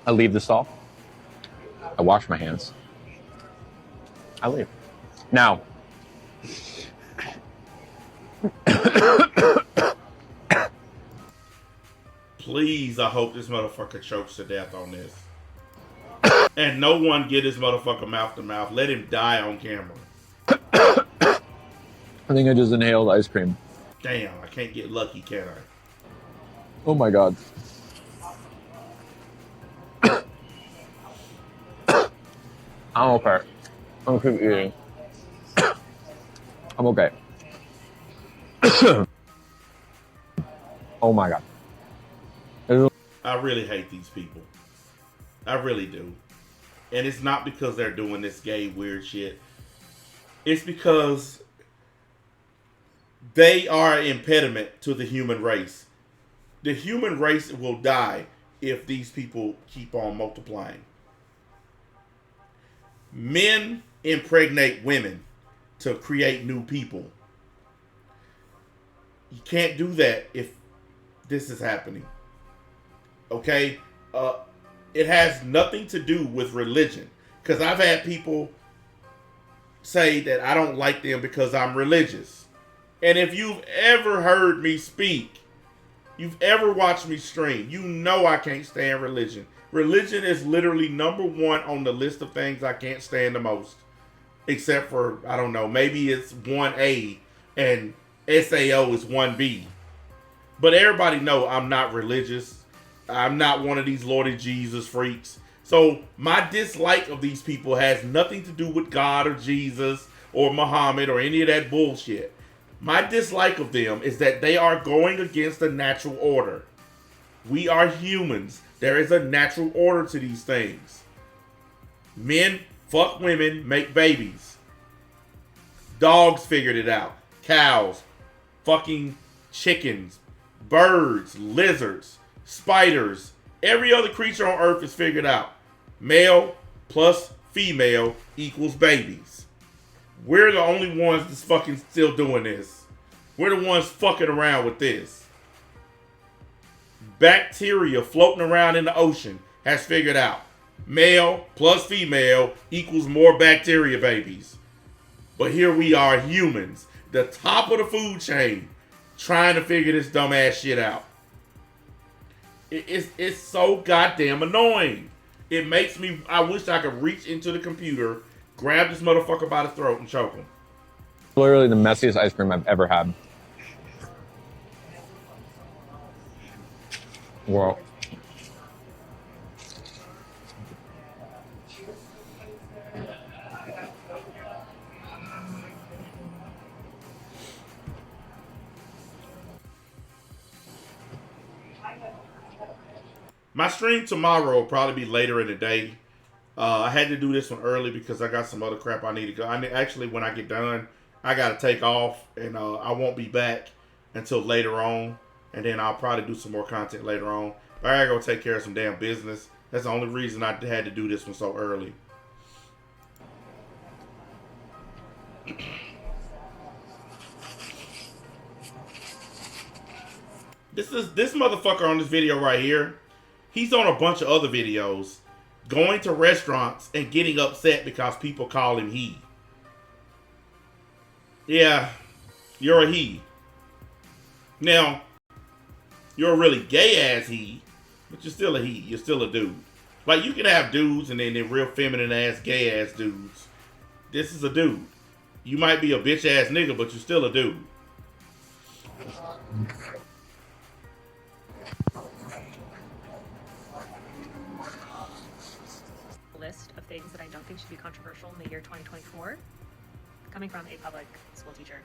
S13: I leave the stall. I wash my hands. I leave. Now,
S1: Please, I hope this motherfucker chokes to death on this. And no one get this motherfucker mouth to mouth. Let him die on camera.
S13: I think I just inhaled ice cream.
S1: Damn, I can't get lucky, can I?
S13: Oh my god. I'm okay. I'm keep eating. I'm okay. Oh my god.
S1: I really hate these people. I really do. And it's not because they're doing this gay weird shit. It's because they are an impediment to the human race. The human race will die if these people keep on multiplying. Men impregnate women to create new people. You can't do that if this is happening. Okay? It has nothing to do with religion. Because I've had people say that I don't like them because I'm religious. And if you've ever heard me speak, you've ever watched me stream, you know I can't stand religion. Religion is literally number one on the list of things I can't stand the most. Except for, I don't know, maybe it's 1A and SAO is 1B. But everybody know I'm not religious. I'm not one of these Lord Jesus freaks. So my dislike of these people has nothing to do with God or Jesus or Muhammad or any of that bullshit. My dislike of them is that they are going against the natural order. We are humans. There is a natural order to these things. Men fuck women, make babies. Dogs figured it out. Cows, fucking chickens, birds, lizards, spiders, every other creature on earth is figured out. Male plus female equals babies. We're the only ones that's fucking still doing this. We're the ones fucking around with this. Bacteria floating around in the ocean has figured out male plus female equals more bacteria babies. But here we are, humans, the top of the food chain, trying to figure this dumbass shit out. It's so goddamn annoying. It makes me, I wish I could reach into the computer, grab this motherfucker by the throat and choke him.
S13: Literally the messiest ice cream I've ever had. Wow.
S1: My stream tomorrow will probably be later in the day. I had to do this one early because I got some other crap I need to go. Actually, when I get done, I got to take off, and I won't be back until later on. And then I'll probably do some more content later on. But I gotta go take care of some damn business. That's the only reason I had to do this one so early. This motherfucker on this video right here. He's on a bunch of other videos going to restaurants and getting upset because people call him he. Yeah, you're a he. Now, you're a really gay ass he, but you're still a he. You're still a dude. Like, you can have dudes and then they're real feminine ass, gay ass dudes. This is a dude. You might be a bitch ass nigga, but you're still a dude.
S14: List of things that I don't think should be controversial in the year 2024, coming from a public school teacher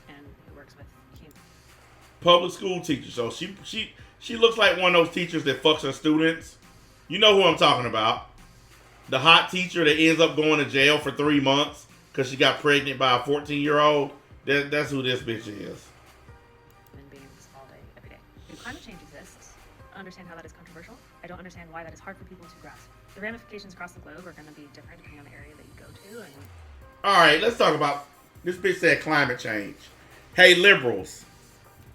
S14: and who works with kids.
S1: Public school teacher. So she looks like one of those teachers that fucks her students. You know who I'm talking about. The hot teacher that ends up going to jail for 3 months because she got pregnant by a 14-year-old. That's who this bitch is.
S14: Human beings all day, every day. If climate change exists, I understand how that is controversial. I don't understand why that is hard for people to grasp. The ramifications across the globe are going to be different depending on the area that you go to. And
S1: all right, let's talk about this bitch said climate change. Hey, liberals,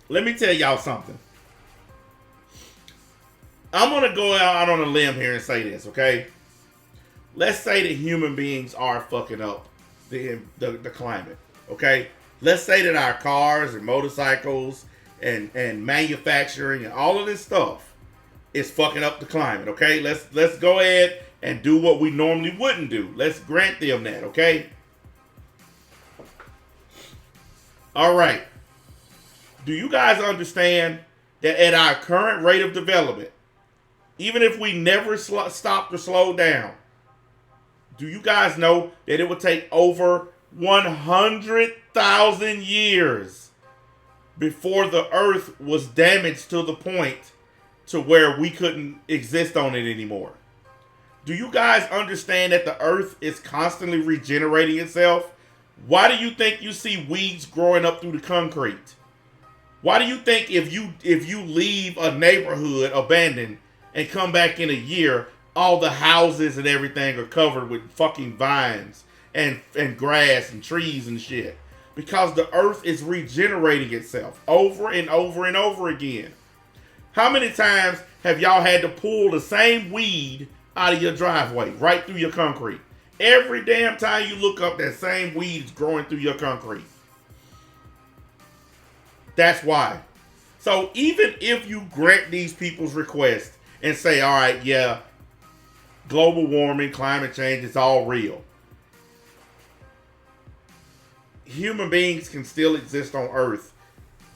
S1: let me tell y'all something. I'm going to go out on a limb here and say this, okay? Let's say that human beings are fucking up the climate, Okay? Let's say that our cars and motorcycles and manufacturing and all of this stuff is fucking up the climate. Okay? Let's go ahead and do what we normally wouldn't do. Let's grant them that. Okay? All right. Do you guys understand that at our current rate of development, even if we never stopped or slowed down, do you guys know that it would take over 100,000 years before the Earth was damaged to the point to where we couldn't exist on it anymore? Do you guys understand that the Earth is constantly regenerating itself? Why do you think you see weeds growing up through the concrete? Why do you think if you leave a neighborhood abandoned and come back in a year, all the houses and everything are covered with fucking vines and grass and trees and shit? Because the earth is regenerating itself over and over and over again. How many times have y'all had to pull the same weed out of your driveway, right through your concrete? Every damn time you look up, that same weed is growing through your concrete. That's why. So even if you grant these people's request and say, all right, yeah, global warming, climate change, it's all real. Human beings can still exist on Earth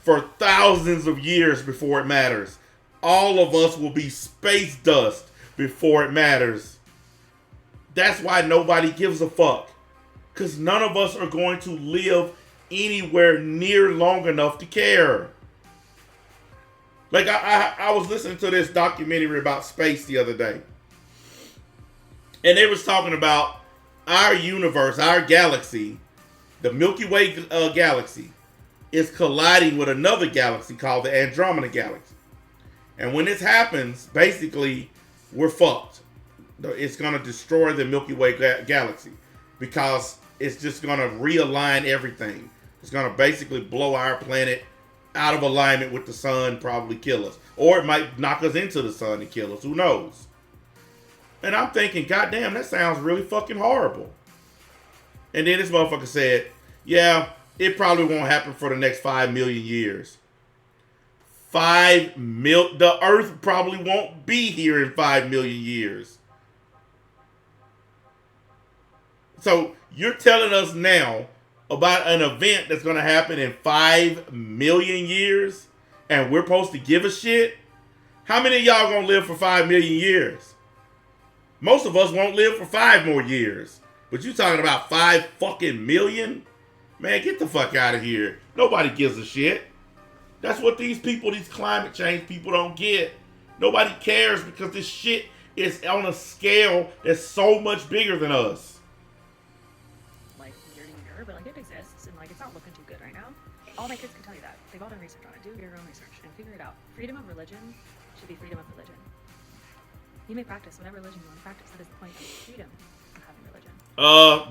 S1: for thousands of years before it matters. All of us will be space dust before it matters. That's why nobody gives a fuck. Because none of us are going to live anywhere near long enough to care. Like I was listening to this documentary about space the other day, and they was talking about our universe, our galaxy, the Milky Way galaxy, is colliding with another galaxy called the Andromeda Galaxy. And when this happens, basically, we're fucked. It's going to destroy the Milky Way galaxy because it's just going to realign everything. It's going to basically blow our planet out of alignment with the sun, probably kill us. Or it might knock us into the sun and kill us. Who knows? And I'm thinking, goddamn, that sounds really fucking horrible. And then this motherfucker said, yeah, it probably won't happen for the next 5 million years. The earth probably won't be here in 5 million years. So you're telling us now about an event that's going to happen in 5 million years and we're supposed to give a shit? How many of y'all going to live for 5 million years? Most of us won't live for 5 more years. But you talking about 5 fucking million? Man, get the fuck out of here. Nobody gives a shit. That's what these people, these climate change people don't get. Nobody cares because this shit is on a scale that's so much bigger than us.
S14: But like it exists and like it's not looking too good right now. All my kids can tell you that. They've all done research on it. Do your own research and figure it out. Freedom of religion should be freedom of religion. You may practice whatever religion you want to practice. That is the point of freedom of having religion.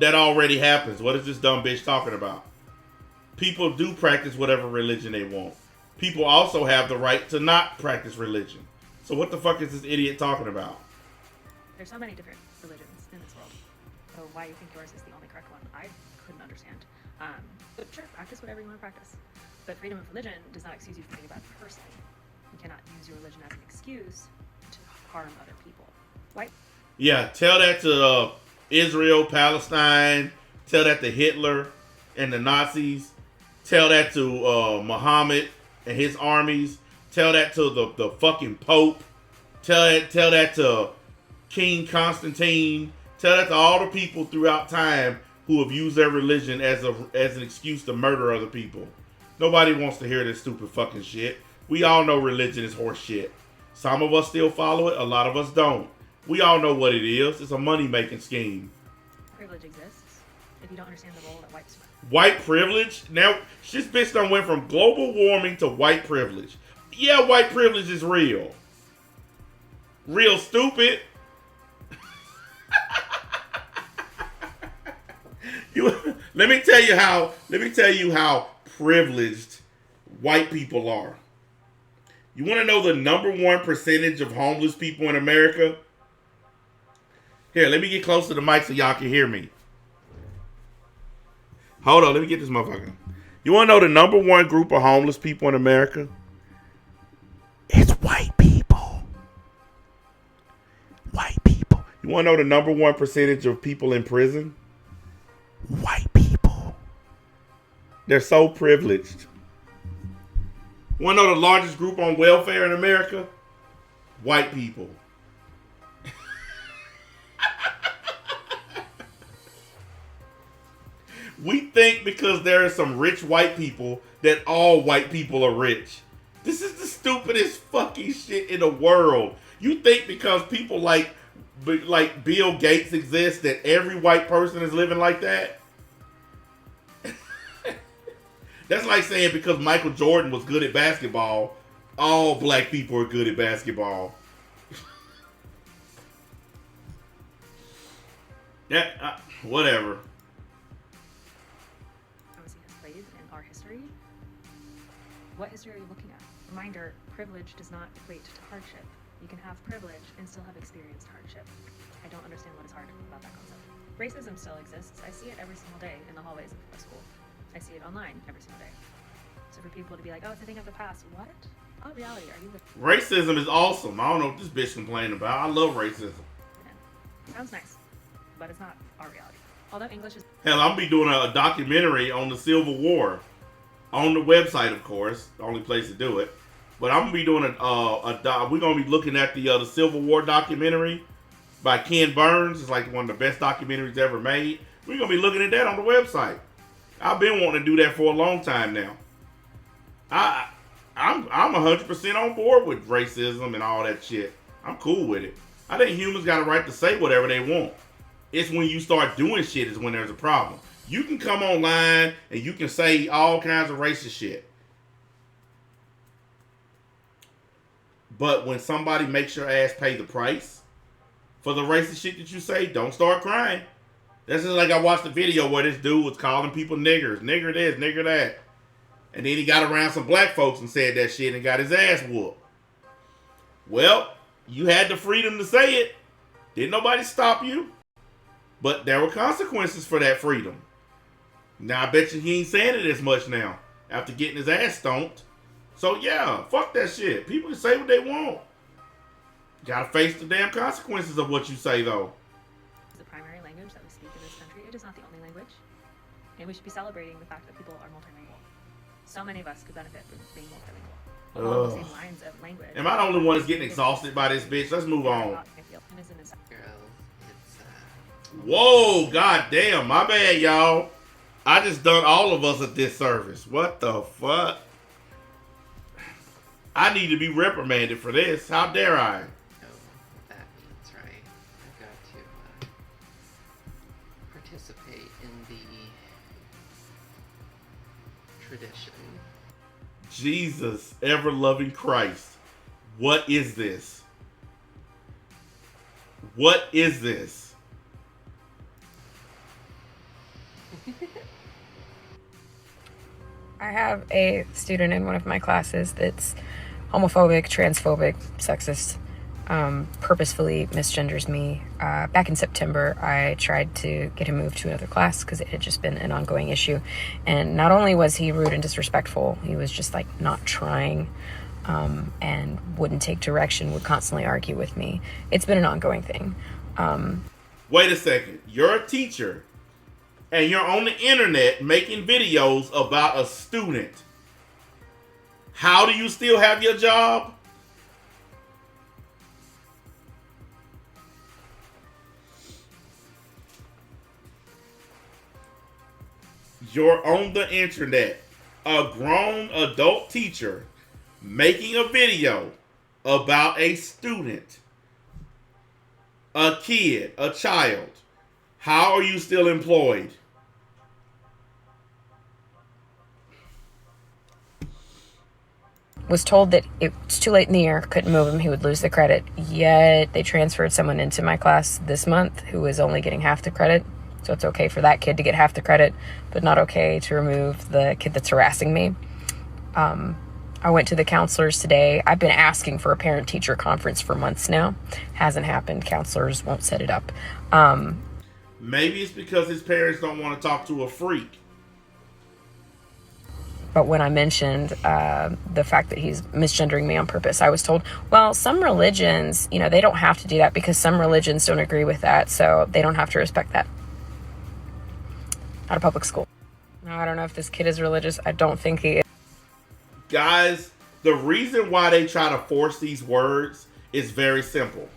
S1: That already happens. What is this dumb bitch talking about? People do practice whatever religion they want. People also have the right to not practice religion. So what the fuck is this idiot talking about?
S14: There's so many different religions in this world. So why you think yours is the only correct one, I couldn't understand. But sure, practice whatever you want to practice. But freedom of religion does not excuse you from being a bad person. You cannot use your religion as an excuse to harm other people. Why?
S1: Yeah, tell that to Israel, Palestine. Tell that to Hitler and the Nazis. Tell that to Muhammad and his armies. Tell that to the fucking Pope. Tell that to King Constantine. Tell that to all the people throughout time who have used their religion as an excuse to murder other people. Nobody wants to hear this stupid fucking shit. We all know religion is horse shit. Some of us still follow it. A lot of us don't. We all know what it is. It's a money-making scheme.
S14: Privilege exists if you don't understand the role that whites play.
S1: White privilege? Now, this bitch done went from global warming to white privilege. Yeah, white privilege is real. Real stupid. Let me tell you how privileged white people are. You want to know the #1 percentage of homeless people in America? Here, let me get close to the mic so y'all can hear me. Hold on, let me get this motherfucker. You want to know the number one group of homeless people in America? It's white people. White people. You want to know the number one percentage of people in prison? White people. They're so privileged. Want to know the largest group on welfare in America? White people. We think because there are some rich white people that all white people are rich. This is the stupidest fucking shit in the world. You think because people like Bill Gates exist that every white person is living like that? That's like saying because Michael Jordan was good at basketball, all black people are good at basketball. Yeah, whatever.
S14: What history are you looking at? Reminder, privilege does not equate to hardship. You can have privilege and still have experienced hardship. I don't understand what is hard about that concept. Racism still exists. I see it every single day in the hallways of a school. I see it online every single day. So for people to be like, oh, it's a thing of the past. What? Oh, reality, are you with
S1: Racism is awesome. I don't know what this bitch complaining about. I love racism.
S14: Sounds nice, but it's not our reality. Although English is...
S1: Hell, I'm be doing a documentary on the Civil War. On the website, of course, the only place to do it. But I'm gonna be doing we're gonna be looking at the Civil War documentary by Ken Burns. It's like one of the best documentaries ever made. We're gonna be looking at that on the website. I've been wanting to do that for a long time now. I'm 100% on board with racism and all that shit. I'm cool with it. I think humans got a right to say whatever they want. It's when you start doing shit is when there's a problem. You can come online and you can say all kinds of racist shit. But when somebody makes your ass pay the price for the racist shit that you say, don't start crying. That's just like I watched a video where this dude was calling people niggers. Nigger this, nigger that. And then he got around some black folks and said that shit and got his ass whooped. Well, you had the freedom to say it. Didn't nobody stop you. But there were consequences for that freedom. Now, I bet you he ain't saying it as much now after getting his ass stomped. So, yeah, fuck that shit. People can say what they want. Gotta face the damn consequences of what you say, though.
S14: The primary language that we speak in this country, it is not the only language. And we should be celebrating the fact that people are multilingual. So many of us could benefit from being multilingual. Along the same lines of language.
S1: Am I the only one that's getting exhausted by this bitch? Let's move on. Whoa, goddamn, my bad, y'all. I just done all of us a disservice. What the fuck? I need to be reprimanded for this. How dare I?
S15: That means, right? I've got to participate in the tradition.
S1: Jesus, ever-loving Christ. What is this? What is this?
S16: I have a student in one of my classes that's homophobic, transphobic, sexist, purposefully misgenders me. Back in September, I tried to get him moved to another class because it had just been an ongoing issue. And not only was he rude and disrespectful, he was just like not trying and wouldn't take direction, would constantly argue with me. It's been an ongoing thing.
S1: Wait a second. You're a teacher and you're on the internet making videos about a student. How do you still have your job? You're on the internet, a grown adult teacher making a video about a student, a kid, a child. How are you still employed?
S16: Was told that it's too late in the year, couldn't move him, he would lose the credit. Yet they transferred someone into my class this month who is only getting half the credit. So it's okay for that kid to get half the credit, but not okay to remove the kid that's harassing me. I went to the counselors today. I've been asking for a parent-teacher conference for months now. Hasn't happened. Counselors won't set it up.
S1: Maybe it's because his parents don't want to talk to a freak.
S16: But when I mentioned the fact that he's misgendering me on purpose, I was told, well, some religions, you know, they don't have to do that because some religions don't agree with that, so they don't have to respect that. Out of public school. Now, I don't know if this kid is religious. I don't think he is.
S1: Guys, the reason why they try to force these words is very simple.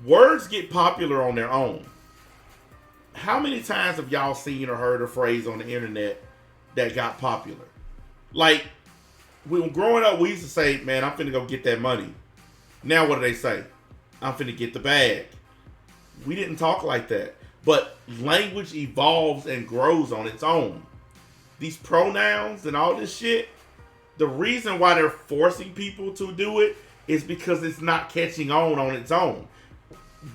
S1: Words get popular on their own. How many times have y'all seen or heard a phrase on the internet that got popular? Like, when growing up, we used to say, man, I'm finna go get that money. Now what do they say? I'm finna get the bag. We didn't talk like that. But language evolves and grows on its own. These pronouns and all this shit, the reason why they're forcing people to do it is because it's not catching on its own.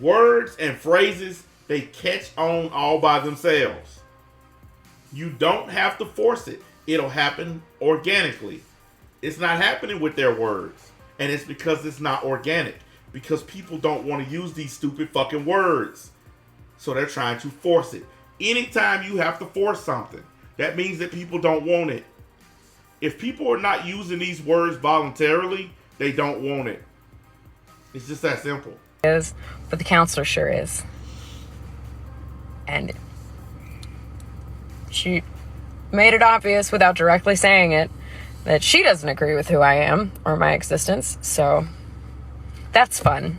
S1: Words and phrases, they catch on all by themselves. You don't have to force it. It'll happen organically. It's not happening with their words. And it's because it's not organic. Because people don't want to use these stupid fucking words. So they're trying to force it. Anytime you have to force something, that means that people don't want it. If people are not using these words voluntarily, they don't want it. It's just that simple.
S16: But the counselor sure is. And she made it obvious without directly saying it that she doesn't agree with who I am or my existence. So that's fun.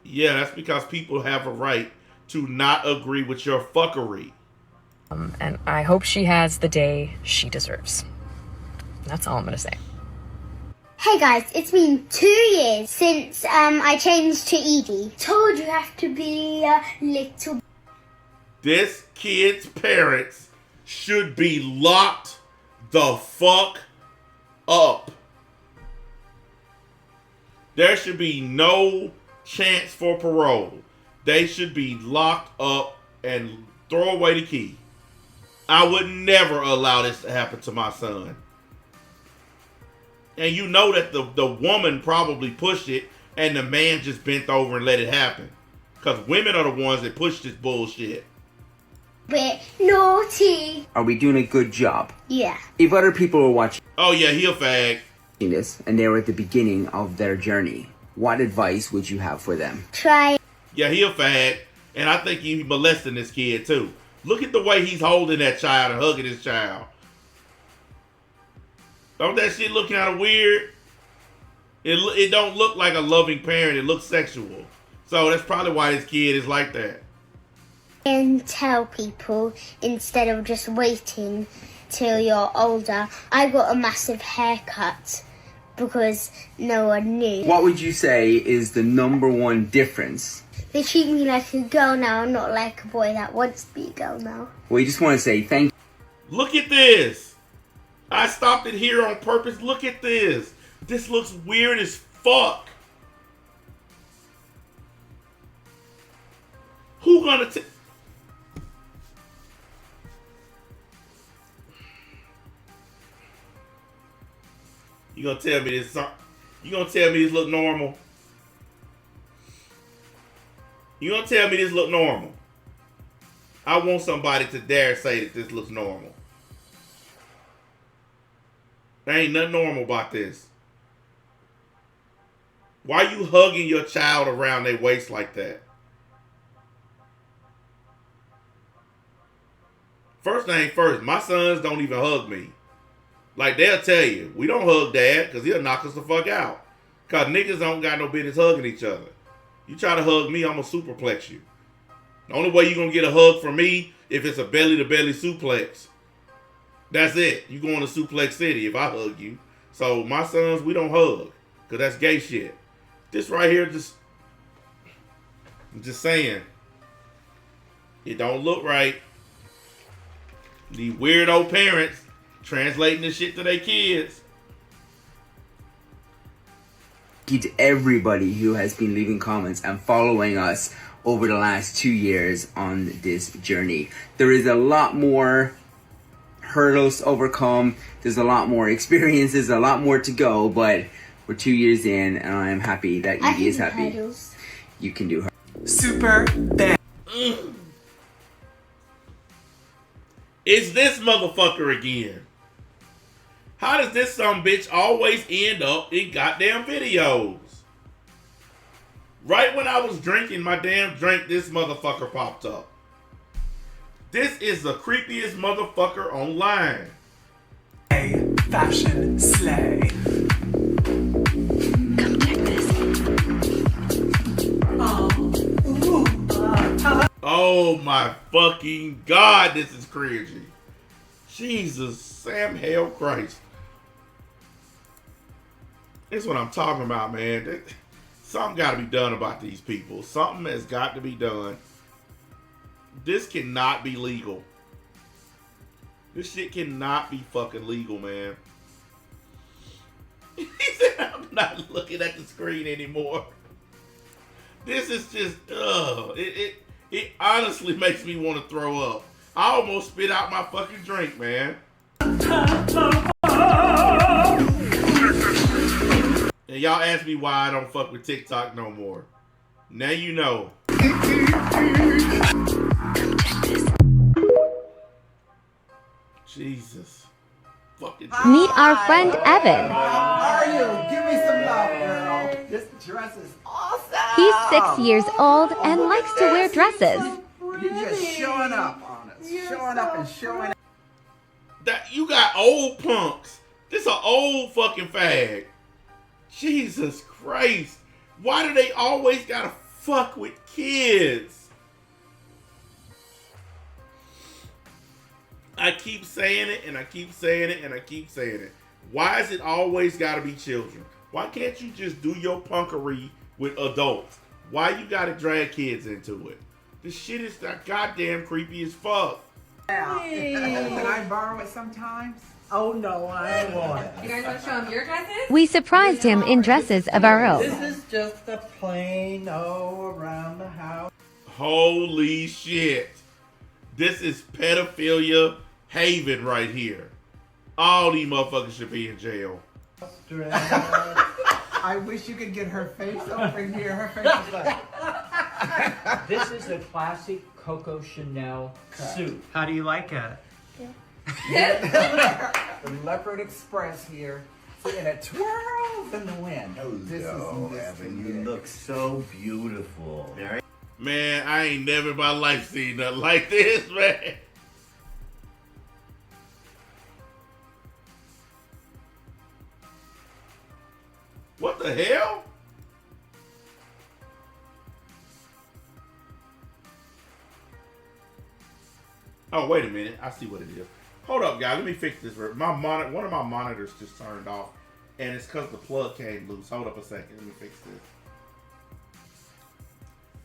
S1: Yeah, that's because people have a right to not agree with your fuckery.
S16: And I hope she has the day she deserves. That's all I'm going to say.
S17: Hey guys, it's been 2 years since I changed to Edie. Told you have to be a little...
S1: This kid's parents should be locked the fuck up. There should be no chance for parole. They should be locked up and throw away the key. I would never allow this to happen to my son. And you know that the woman probably pushed it and the man just bent over and let it happen. Because women are the ones that push this bullshit.
S17: We're naughty.
S18: Are we doing a good job?
S17: Yeah.
S18: If other people are watching
S1: Oh yeah, he a fag.
S18: this and they were at the beginning of their journey, what advice would you have for them?
S17: Try.
S1: Yeah, he a fag. And I think he molesting this kid too. Look at the way he's holding that child and hugging his child. Don't that shit look kind of weird? It don't look like a loving parent. It looks sexual. So that's probably why this kid is like that.
S17: And tell people instead of just waiting till you're older. I got a massive haircut because no one knew.
S18: What would you say is the number one difference?
S17: They treat me like a girl now, not like a boy that wants to be a girl now.
S18: We just want to say thank you.
S1: Look at this. I stopped it here on purpose. Look at this. This looks weird as fuck. Who gonna You gonna tell me this? You gonna tell me this look normal? You gonna tell me this look normal? I want somebody to dare say that this looks normal. There ain't nothing normal about this. Why you hugging your child around their waist like that? First thing first, my sons don't even hug me. Like, they'll tell you, we don't hug dad because he'll knock us the fuck out. Because niggas don't got no business hugging each other. You try to hug me, I'm going to superplex you. The only way you're going to get a hug from me if it's a belly-to-belly suplex. That's it. You going to Suplex City if I hug you. So my sons, we don't hug. Because that's gay shit. This right here, I'm just saying. It don't look right. These weirdo parents translating this shit to their kids.
S18: Thank you to everybody who has been leaving comments and following us over the last 2 years on this journey. There is a lot more hurdles to overcome. There's a lot more experiences, a lot more to go, but we're 2 years in and I am happy that Edie is happy.
S17: Hurdles.
S18: You can do her.
S9: Super bad.
S1: It's this motherfucker again. How does this some bitch always end up in goddamn videos? Right when I was drinking my damn drink, this motherfucker popped up. This is the creepiest motherfucker online.
S9: Fashion slay.
S2: Come check this.
S1: Oh my fucking God, this is cringy. Jesus, Sam Hell Christ. That's what I'm talking about, man. Something got to be done about these people. Something has got to be done. This cannot be legal. This shit cannot be fucking legal, man. He said, I'm not looking at the screen anymore. This is just, it honestly makes me want to throw up. I almost spit out my fucking drink, man. And y'all ask me why I don't fuck with TikTok no more. Now you know. Jesus. Fucking
S19: Meet our friend Evan.
S20: How are you? Give me some love, girl. This dress is awesome.
S19: He's 6 years old and likes to wear dresses.
S20: You're just showing up on us. Showing up and showing up.
S1: That you got old punks. This an old fucking fag. Jesus Christ. Why do they always gotta fuck with kids? I keep saying it and I keep saying it and I keep saying it. Why is it always gotta be children? Why can't you just do your punkery with adults? Why you gotta drag kids into it? This shit is that goddamn creepy as fuck.
S20: Can I borrow it sometimes? Oh no, I don't want it.
S10: You guys want to show him your dresses?
S19: We surprised him in dresses of our own.
S20: This is just a plain around the house.
S1: Holy shit. This is pedophilia haven right here. All these motherfuckers should be in jail.
S20: I wish you could get her face over here. Her face is like...
S21: This is a classic Coco Chanel suit.
S9: How do you like it?
S20: The Leopard Express here. See, and it twirls in the wind. This is
S22: Evan, you look so beautiful.
S1: Man, I ain't never in my life seen nothing like this, man. What the hell? Oh, wait a minute. I see what it is. Hold up, guys. Let me fix this. One of my monitors just turned off, and it's because the plug came loose. Hold up a second. Let me fix this.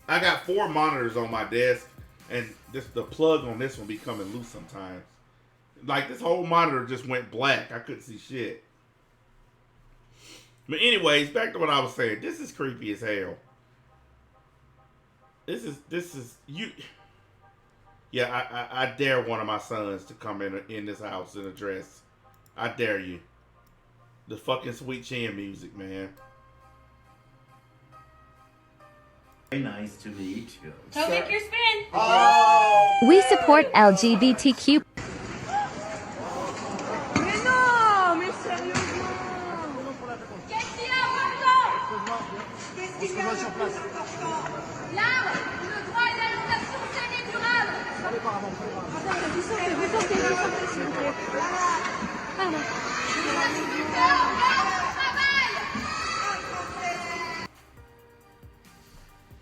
S1: I got 4 monitors on my desk, and the plug on this one be coming loose sometimes. Like, this whole monitor just went black. I couldn't see shit. But anyways, back to what I was saying. This is creepy as hell. This is you. Yeah, I dare one of my sons to come in this house in a dress. I dare you. The fucking Sweet Chin music, man.
S22: Very nice to meet you.
S10: Don't make your spin.
S20: Oh!
S19: We support LGBTQ.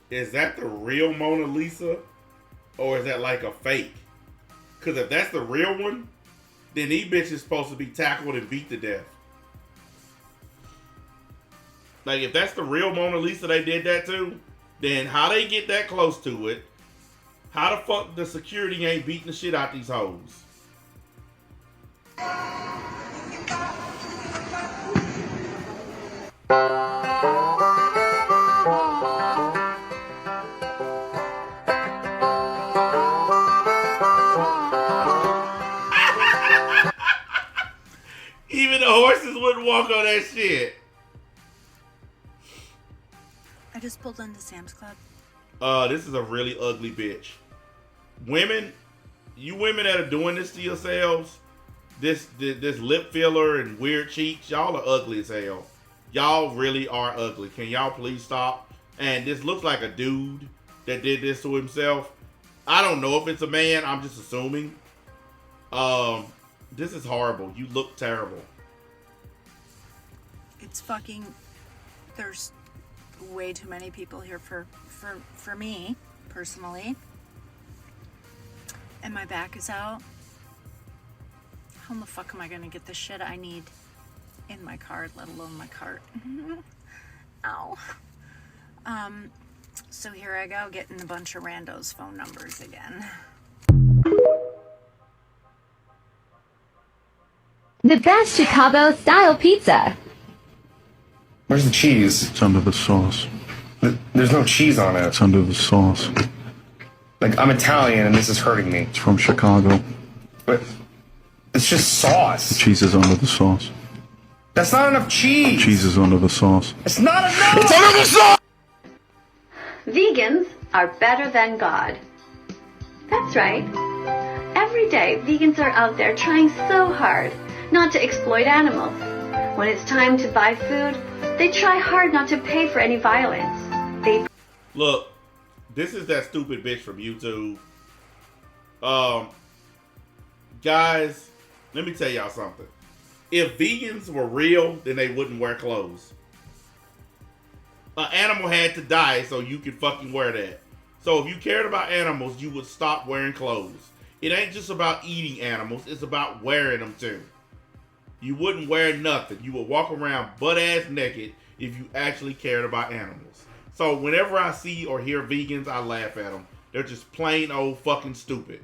S1: Is that the real Mona Lisa? Or is that like a fake? Because if that's the real one, then these bitches supposed to be tackled and beat to death. Like, if that's the real Mona Lisa they did that to, then how they get that close to it? How the fuck the security ain't beating the shit out these hoes? Even the horses wouldn't walk on that shit.
S23: I just pulled into Sam's Club.
S1: This is a really ugly bitch. Women, you women that are doing this to yourselves, this lip filler and weird cheeks. Y'all are ugly as hell. Y'all really are ugly. Can y'all please stop? And this looks like a dude that did this to himself. I don't know if it's a man. I'm just assuming. This is horrible. You look terrible.
S23: It's fucking. There's way too many people here for me personally, and my back is out. How in the fuck am I gonna get the shit I need in my cart, let alone my cart? Ow. So here I go, getting a bunch of randos' phone numbers again.
S19: The best Chicago-style pizza.
S3: Where's the cheese?
S4: It's under the sauce.
S3: There's no cheese on it.
S4: It's under the sauce.
S3: Like, I'm Italian and this is hurting me.
S4: It's from Chicago.
S3: But it's just sauce.
S4: The cheese is under the sauce.
S3: That's not enough cheese.
S4: The cheese is under the sauce.
S3: It's not enough. It's under the sauce.
S6: Vegans are better than God. That's right. Every day, vegans are out there trying so hard not to exploit animals. When it's time to buy food, they try hard not to pay for any violence.
S1: Look, this is that stupid bitch from YouTube. Guys, let me tell y'all something. If vegans were real, then they wouldn't wear clothes. An animal had to die so you could fucking wear that. So if you cared about animals, you would stop wearing clothes. It ain't just about eating animals, it's about wearing them too. You wouldn't wear nothing. You would walk around butt-ass naked if you actually cared about animals. So whenever I see or hear vegans, I laugh at them. They're just plain old fucking stupid.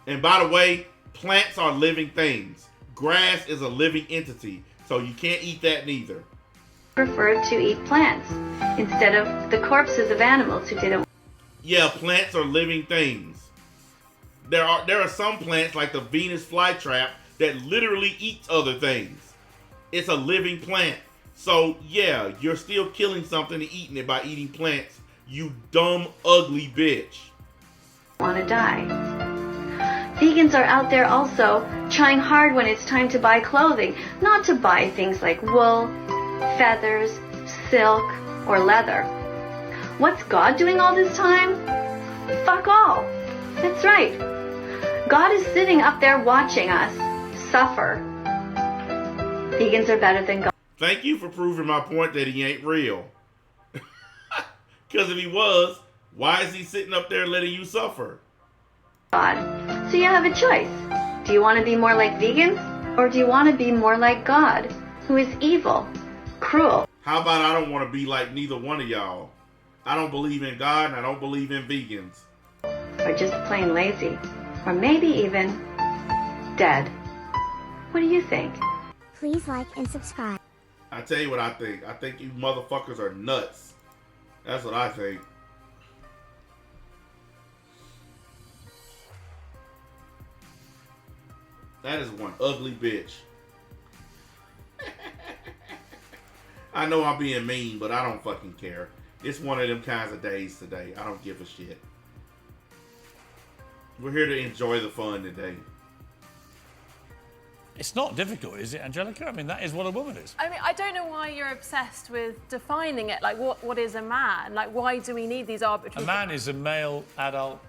S1: And by the way, plants are living things. Grass is a living entity, so you can't eat that neither.
S6: Prefer to eat plants instead of the corpses of animals who didn't.
S1: Yeah, plants are living things. There are some plants like the Venus flytrap that literally eats other things. It's a living plant. So yeah, you're still killing something and eating it by eating plants. You dumb, ugly bitch.
S6: Want to die. Vegans are out there also trying hard when it's time to buy clothing, not to buy things like wool, feathers, silk, or leather. What's God doing all this time? Fuck all. That's right. God is sitting up there watching us suffer. Vegans are better than God.
S1: Thank you for proving my point that he ain't real. Because if he was, why is he sitting up there letting you suffer?
S6: God. So you have a choice. Do you want to be more like vegans? Or do you want to be more like God, who is evil, cruel?
S1: How about I don't want to be like neither one of y'all? I don't believe in God and I don't believe in vegans.
S6: Or just plain lazy. Or maybe even dead. What do you think?
S11: Please like and subscribe.
S1: I tell you what I think. I think you motherfuckers are nuts. That's what I think. That is one ugly bitch. I know I'm being mean, but I don't fucking care. It's one of them kinds of days today. I don't give a shit. We're here to enjoy the fun today.
S24: It's not difficult, is it, Angelica? I mean, that is what a woman is.
S10: I mean, I don't know why you're obsessed with defining it. Like, what is a man? Like, why do we need these arbitrary...
S24: A man is a male, adult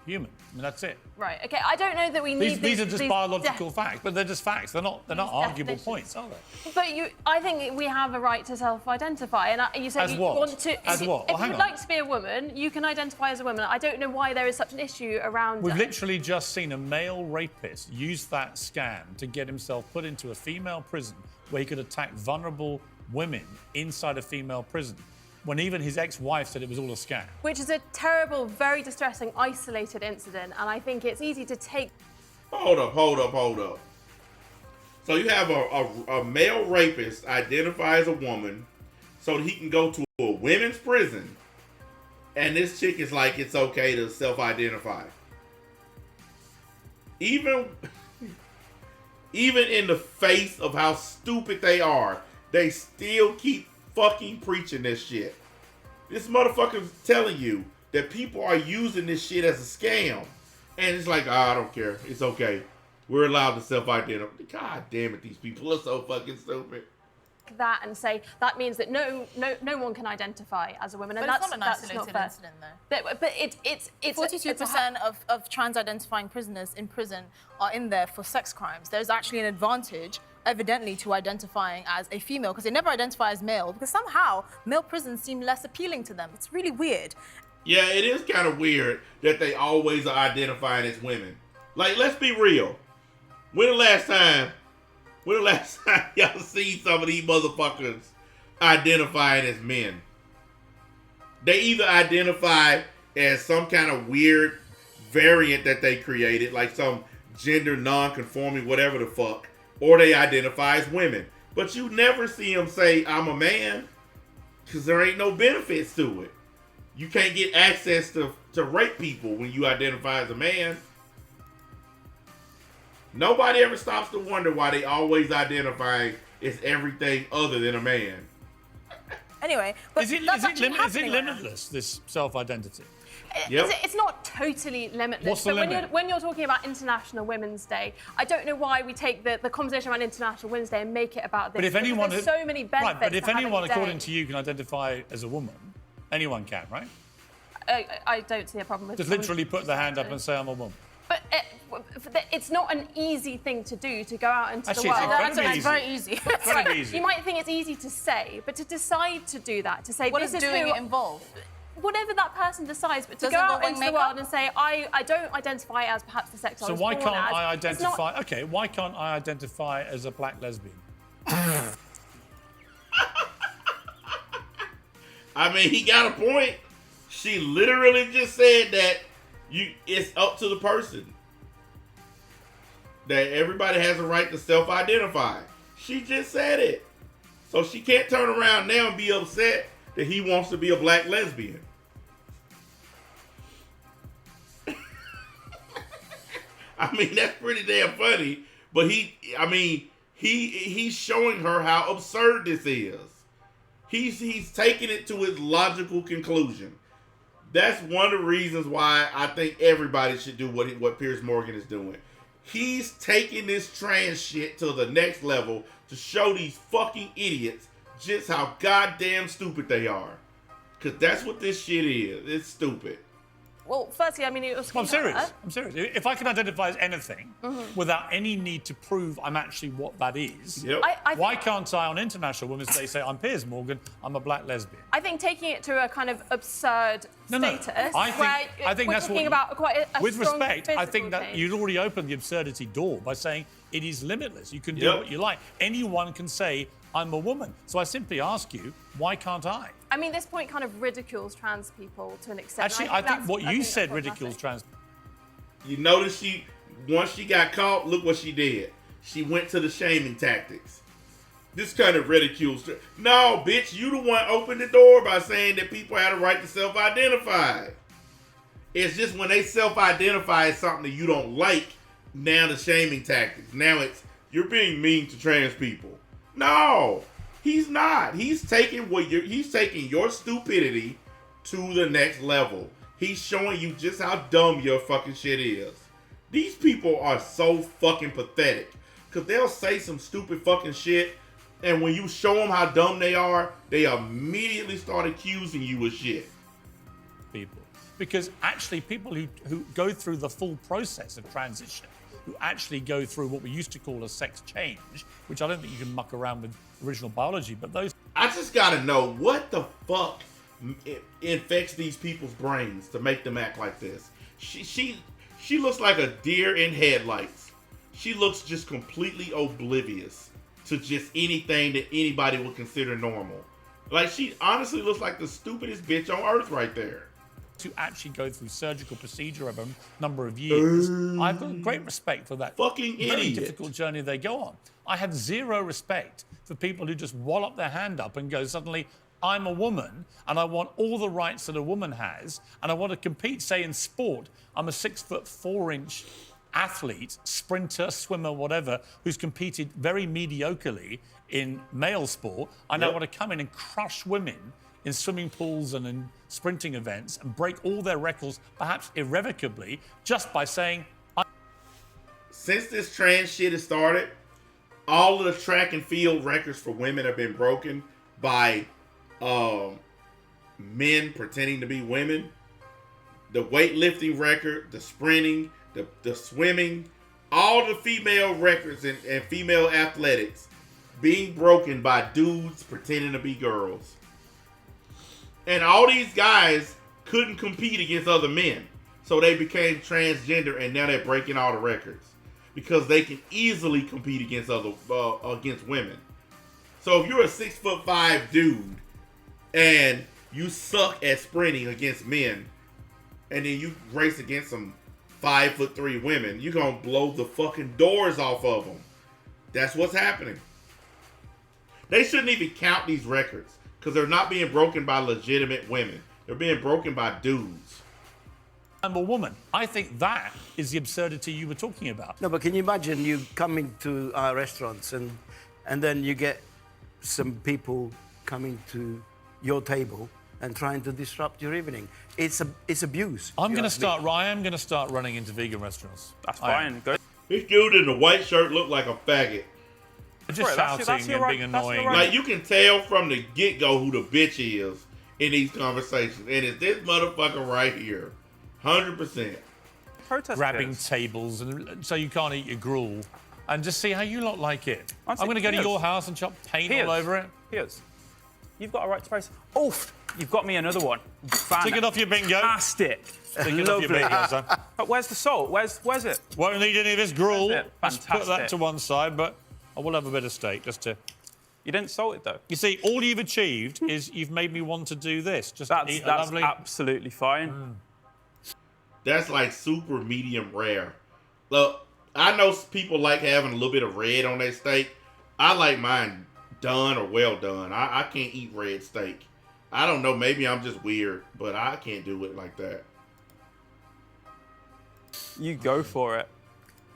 S24: human. I mean, that's it.
S10: Right, okay. I don't know that we need
S24: These are just biological facts, but they're just facts. They're not arguable points, are they?
S10: But I think we have a right to self-identify. And you said
S24: As
S10: you
S24: what?
S10: want to...
S24: As what?
S10: If
S24: Well, hang
S10: you would
S24: on.
S10: like to be a woman, you can identify as a woman. I don't know why there is such an issue around...
S24: We've literally just seen a male rapist use that scam to get himself put into a female prison where he could attack vulnerable women inside a female prison, when even his ex-wife said it was all a scam.
S10: Which is a terrible, very distressing, isolated incident, and I think it's easy to take...
S1: Hold up. So you have a male rapist identify as a woman so that he can go to a women's prison, and this chick is like, it's okay to self-identify. Even in the face of how stupid they are, they still keep fucking preaching this shit. This motherfucker's telling you that people are using this shit as a scam. And it's like, I don't care. It's okay. We're allowed to self-identify. God damn it, these people are so fucking stupid.
S5: That and say that means that no one can identify as a woman, and
S7: But
S5: that's
S7: it's not an
S5: that's
S7: isolated
S5: fair.
S7: incident, though.
S5: But it's
S7: 42% of trans-identifying prisoners in prison are in there for sex crimes. There's actually an advantage, evidently, to identifying as a female because they never identify as male because somehow male prisons seem less appealing to them. It's really weird.
S1: Yeah, it is kind of weird that they always are identifying as women. Like, let's be real. When the last time y'all seen some of these motherfuckers identifying as men? They either identify as some kind of weird variant that they created, like some gender non-conforming whatever the fuck, or they identify as women. But you never see them say, I'm a man, because there ain't no benefits to it. You can't get access to rape people when you identify as a man. Nobody ever stops to wonder why they always identify as everything other than a man.
S7: Anyway, but
S24: Is it limitless, this self-identity?
S1: Yep.
S5: It's not totally limitless.
S24: What's the
S5: but
S24: limit?
S5: when you're talking about International Women's Day, I don't know why we take the conversation around International Women's Day and make it about this.
S24: But if
S5: because
S24: anyone,
S5: there's so many benefits.
S24: right? But if
S5: to having
S24: anyone,
S5: a day.
S24: according to you, can identify as a woman, anyone can, right?
S5: I don't see a problem with.
S24: Just literally put the hand up and say I'm a woman.
S5: But it's not an easy thing to do, to go out into
S24: Actually,
S5: the
S24: it's
S5: world.
S24: incredibly
S7: It's very easy.
S24: Incredibly easy.
S5: You might think it's easy to say, but to decide to do that, to say
S7: What
S5: this
S7: does
S5: is
S7: doing
S5: who,
S7: it involve?
S5: whatever that person decides, but to
S7: Does
S5: go
S7: it
S5: out
S7: involve
S5: into the
S7: makeup?
S5: world and say I don't identify as perhaps the sex I
S24: So
S5: was
S24: why
S5: born
S24: can't
S5: as.
S24: I
S5: It's not-
S24: identify? Okay, why can't I identify as a black lesbian?
S1: I mean, he got a point. She literally just said that it's up to the person. That everybody has a right to self-identify. She just said it. So she can't turn around now and be upset that he wants to be a black lesbian. I mean, that's pretty damn funny. But he's showing her how absurd this is. He's taking it to its logical conclusion. That's one of the reasons why I think everybody should do what Piers Morgan is doing. He's taking this trans shit to the next level to show these fucking idiots just how goddamn stupid they are. Because that's what this shit is. It's stupid.
S5: Well, firstly, I mean, it was.
S24: I'm serious. I'm serious. If I can identify as anything
S5: Mhm.
S24: without any need to prove I'm actually what that is,
S5: Yep. I
S24: why can't I on International Women's Day say I'm Piers Morgan, I'm a black lesbian?
S5: I think taking it to a kind of absurd status,
S24: I think
S5: we're
S24: that's
S5: talking
S24: what.
S5: about quite a
S24: With
S5: strong
S24: respect, I think
S5: physical
S24: that
S5: change.
S24: you'd already opened the absurdity door by saying it is limitless. You can do
S1: Yep.
S24: what you like. Anyone can say I'm a woman. So I simply ask you, why can't I?
S5: I mean, this point kind of ridicules trans people to an extent.
S24: Actually,
S5: and
S24: I think
S5: that's-
S24: what
S5: I
S24: you
S5: think
S24: said
S5: that's
S24: ridicules trans.
S1: You notice once she got caught, look what she did. She went to the shaming tactics. This kind of ridicules. No, bitch, you the one opened the door by saying that people had a right to self-identify. It's just when they self-identify as something that you don't like, now the shaming tactics. Now it's, you're being mean to trans people. No, he's not. He's taking your stupidity to the next level. He's showing you just how dumb your fucking shit is. These people are so fucking pathetic. Because they'll say some stupid fucking shit, and when you show them how dumb they are, they immediately start accusing you of shit.
S24: People. Because actually people who go through the full process of transition, who actually go through what we used to call a sex change, which I don't think you can muck around with original biology, but those...
S1: I just gotta know what the fuck infects these people's brains to make them act like this. She looks like a deer in headlights. She looks just completely oblivious to just anything that anybody would consider normal. Like, she honestly looks like the stupidest bitch on earth right there.
S24: To actually go through surgical procedure over a number of years, I've got great respect for that
S1: fucking
S24: very
S1: idiot.
S24: difficult journey they go on. I have zero respect for people who just wallop their hand up and go, suddenly, I'm a woman and I want all the rights that a woman has, and I want to compete, say, in sport. I'm a 6'4" athlete, sprinter, swimmer, whatever, who's competed very mediocrely in male sport. I now
S1: Yep.
S24: want to come in and crush women in swimming pools and in sprinting events and break all their records, perhaps irrevocably, just by saying,
S1: since this trans shit has started, all of the track and field records for women have been broken by men pretending to be women. The weightlifting record, the sprinting, the swimming, all the female records and female athletics being broken by dudes pretending to be girls. And all these guys couldn't compete against other men. So they became transgender, and now they're breaking all the records. Because they can easily compete against against women. So if you're a 6'5" dude and you suck at sprinting against men, and then you race against some 5'3" women, you're gonna blow the fucking doors off of them. That's what's happening. They shouldn't even count these records because they're not being broken by legitimate women. They're being broken by dudes.
S24: I'm a woman. I think that is the absurdity you were talking about.
S8: No, but can you imagine you coming to our restaurants and then you get some people coming to your table and trying to disrupt your evening? It's abuse.
S24: I'm going to start running into vegan restaurants.
S12: That's fine. Go.
S1: This dude in the white shirt looked like a faggot.
S24: Just shouting and being annoying.
S1: Like, you can tell from the get-go who the bitch is in these conversations. And it's this motherfucker right here. 100%.
S24: Grabbing tables and so you can't eat your gruel. And just see how you lot like it. I'm going to go to your house and chop paint all over it.
S12: Here's. You've got a right to price. Oh, you've got me another one.
S24: Take it off your bingo.
S12: Fantastic.
S24: Take it off your bingo, son.
S12: But where's the salt? Where's it?
S24: Won't need any of this gruel. Let's
S12: Fantastic.
S24: put that to one side, but I will have a bit of steak just to...
S12: You didn't salt it, though.
S24: You see, all you've achieved is you've made me want to do this. Just eat a lovely...
S12: That's absolutely fine.
S1: That's like super medium rare. Look, I know people like having a little bit of red on their steak. I like mine done or well done. I can't eat red steak. I don't know, maybe I'm just weird, but I can't do it like that.
S12: You go for it.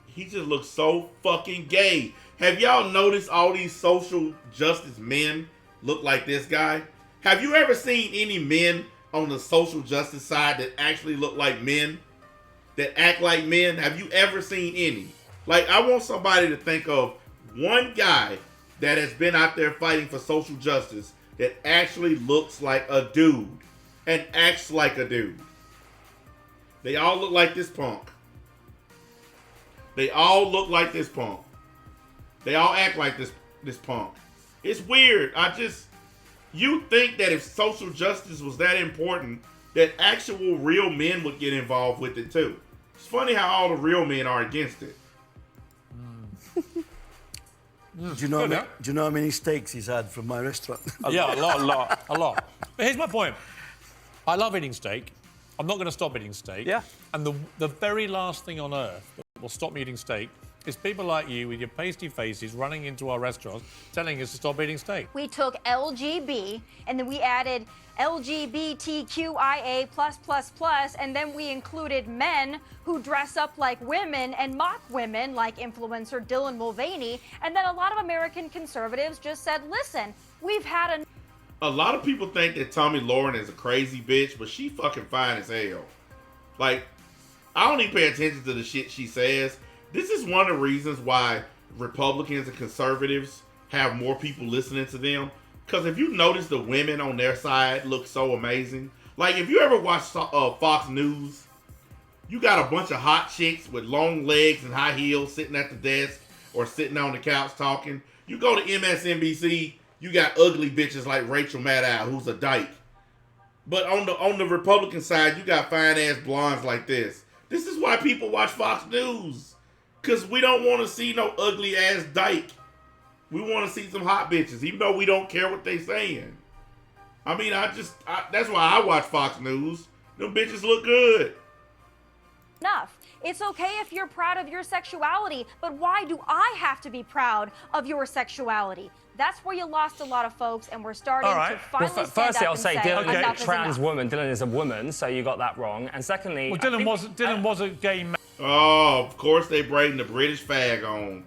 S1: He just looks so fucking gay. Have y'all noticed all these social justice men look like this guy? Have you ever seen any men on the social justice side that actually look like men? That act like men? Have you ever seen any? Like, I want somebody to think of one guy that has been out there fighting for social justice that actually looks like a dude and acts like a dude. They all look like this punk. They all look like this punk. They all act like this punk. It's weird. You think that if social justice was that important, that actual real men would get involved with it too. It's funny how all the real men are against it.
S8: Do you know how many steaks he's had from my restaurant?
S24: Yeah, a lot. But here's my point. I love eating steak. I'm not going to stop eating steak.
S12: Yeah.
S24: And the very last thing on earth that will stop me eating steak is people like you with your pasty faces running into our restaurants telling us to stop eating steak.
S13: We took LGB and then we added LGBTQIA+++, and then we included men who dress up like women and mock women, like influencer Dylan Mulvaney. And then a lot of American conservatives just said, listen, we've had
S1: a lot of people think that Tomi Lahren is a crazy bitch, but she fucking fine as hell. Like, I don't even pay attention to the shit she says. This is one of the reasons why Republicans and conservatives have more people listening to them. Because if you notice, the women on their side look so amazing. Like, if you ever watch Fox News, you got a bunch of hot chicks with long legs and high heels sitting at the desk or sitting on the couch talking. You go to MSNBC, you got ugly bitches like Rachel Maddow, who's a dyke. But on the Republican side, you got fine-ass blondes like this. This is why people watch Fox News. Because we don't want to see no ugly-ass dyke. We want to see some hot bitches, even though we don't care what they saying. I mean, that's why I watch Fox News. Them bitches look good.
S13: enough. It's okay if you're proud of your sexuality, but why do I have to be proud of your sexuality? That's where you lost a lot of folks, and we're starting to finally stand
S14: firstly,
S13: up
S14: I'll say
S13: and
S14: Dylan is
S13: enough
S14: a trans
S13: is enough.
S14: woman. Dylan is a woman, so you got that wrong. And secondly,
S24: Well, Dylan was a gay man.
S1: Oh, of course they bring the British fag on.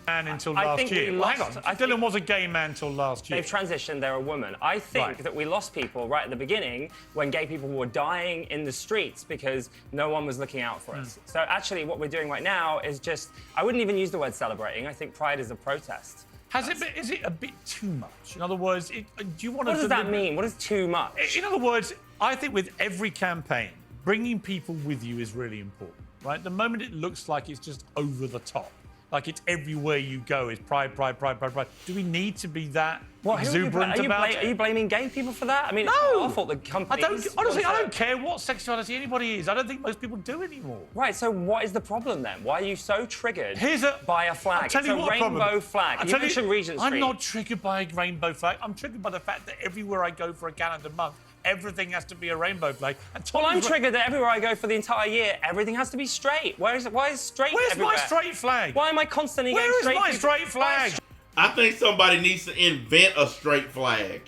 S24: Man until
S14: I
S24: last
S14: think
S24: year.
S14: we
S24: Well, hang
S14: lost-
S24: on.
S14: I
S24: Dylan was a gay man till last year.
S14: They've transitioned, they're a woman. I think
S24: Right.
S14: that we lost people right at the beginning when gay people were dying in the streets because no one was looking out for us. So actually what we're doing right now is just, I wouldn't even use the word celebrating. I think Pride is a protest.
S24: Is it a bit too much? In other words, do you want to...
S14: What does that mean? What is too much?
S24: In other words, I think with every campaign, bringing people with you is really important, right? The moment it looks like it's just over the top, like it's everywhere you go is pride, pride, pride, pride, pride. Do we need to be that exuberant about it?
S14: Are you blaming gay people for that? I mean,
S24: No!
S14: it's our fault the companies...
S24: Honestly, I don't care what sexuality anybody is. I don't think most people do anymore.
S14: Right, so what is the problem then? Why are you so triggered by a flag?
S24: I'll tell
S14: It's
S24: you
S14: a
S24: what
S14: rainbow
S24: problem.
S14: flag.
S24: I'll
S14: You
S24: tell
S14: mentioned Regent Street.
S24: I'm not triggered by a rainbow flag. I'm triggered by the fact that everywhere I go for a calendar month, everything has to be a rainbow flag. And
S14: Well, I'm
S24: Tommy's
S14: triggered that everywhere I go for the entire year, everything has to be straight. Why is straight
S24: Where's
S14: everywhere?
S24: my straight flag?
S14: Why am I constantly
S24: Where
S14: getting
S24: is
S14: straight
S24: my
S14: people?
S24: straight flag?
S1: I think somebody needs to invent a straight flag.